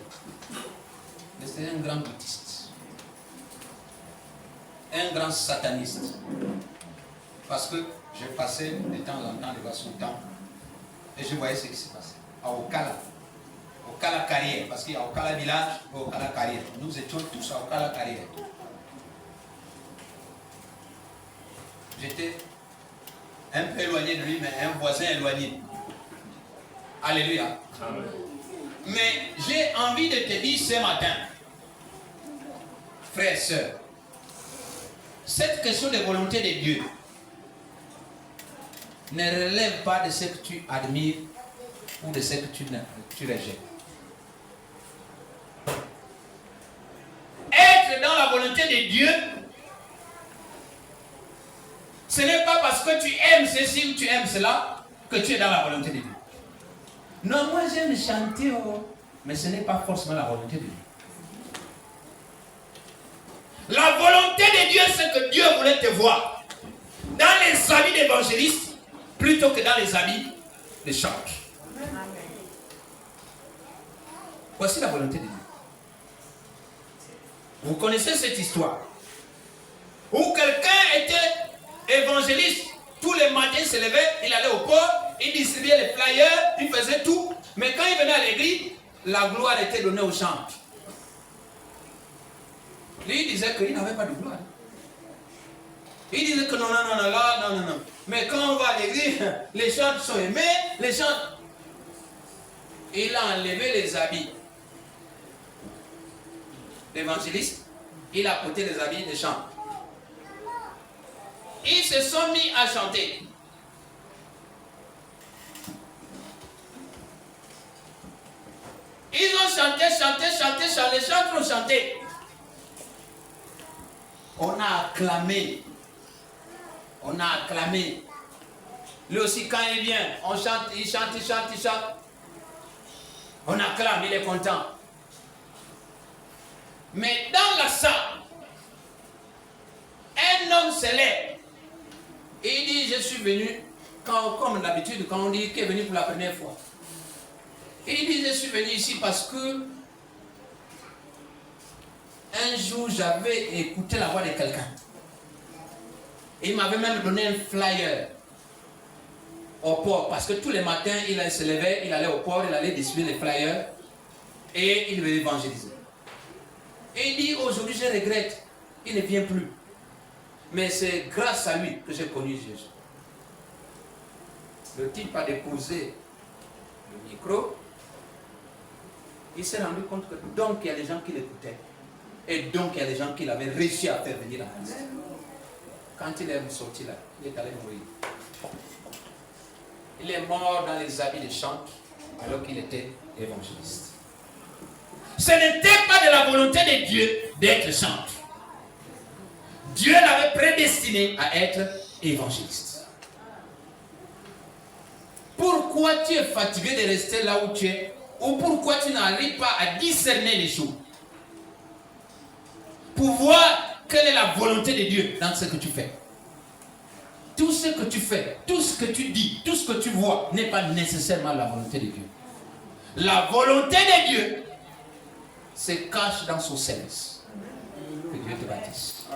Mais c'est un grand bouddhiste. Un grand sataniste. Parce que j'ai passé de temps en temps devant son temple. Et je voyais ce qui s'est passé. À Okala. Okala Carrière. Parce qu'il y a Okala Village et Okala Carrière. Nous étions tous à Okala Carrière. J'étais un peu éloigné de lui, mais un voisin éloigné. Alléluia. Amen. Mais j'ai envie de te dire ce matin, frères et sœurs, cette question de volonté de Dieu ne relève pas de ce que tu admires ou de ce que tu rejettes. Être dans la volonté de Dieu, ce n'est pas parce que tu aimes ceci ou tu aimes cela que tu es dans la volonté de Dieu. Non, moi j'aime chanter, mais ce n'est pas forcément la volonté de Dieu. La volonté de Dieu, c'est que Dieu voulait te voir dans les habits d'évangéliste plutôt que dans les habits de chanteur. Voici la volonté de Dieu. Vous connaissez cette histoire où quelqu'un était évangéliste, tous les matins il se levait, il allait au port, il distribuait les flyers, il faisait tout, mais quand il venait à l'église, la gloire était donnée aux chantres. Lui il disait qu'il n'avait pas de gloire. Il disait que non, là, non. Mais quand on va à l'église, les chantres sont aimés, les chantres. Il a enlevé les habits d'évangéliste, il a porté les habits de chantres. Ils se sont mis à chanter. Ils ont chanté, les chantres ont chanté. On a acclamé. Lui aussi, quand il vient, on chante, il chante. On acclame, il est content. Mais dans la salle, un homme se lève. Et il dit, je suis venu, comme d'habitude, quand on dit qu'il est venu pour la première fois. Et il dit, je suis venu ici parce que un jour, j'avais écouté la voix de quelqu'un. Il m'avait même donné un flyer au port. Parce que tous les matins, il se levait, il allait au port, il allait distribuer les flyers. Et il venait évangéliser. Et il dit, aujourd'hui, je regrette, il ne vient plus. Mais c'est grâce à lui que j'ai connu Jésus. Le type a déposé le micro. Il s'est rendu compte que donc il y a des gens qui l'écoutaient. Et donc il y a des gens qui l'avaient réussi à faire venir à Christ. Quand il est sorti là, il est allé mourir. Il est mort dans les habits de chantre alors qu'il était évangéliste. Ce n'était pas de la volonté de Dieu d'être chantre. Dieu l'avait prédestiné à être évangéliste. Pourquoi tu es fatigué de rester là où tu es? Ou pourquoi tu n'arrives pas à discerner les choses? Pour voir quelle est la volonté de Dieu dans ce que tu fais. Tout ce que tu fais, tout ce que tu dis, tout ce que tu vois n'est pas nécessairement la volonté de Dieu. La volonté de Dieu se cache dans son service. Que Dieu te bâtisse.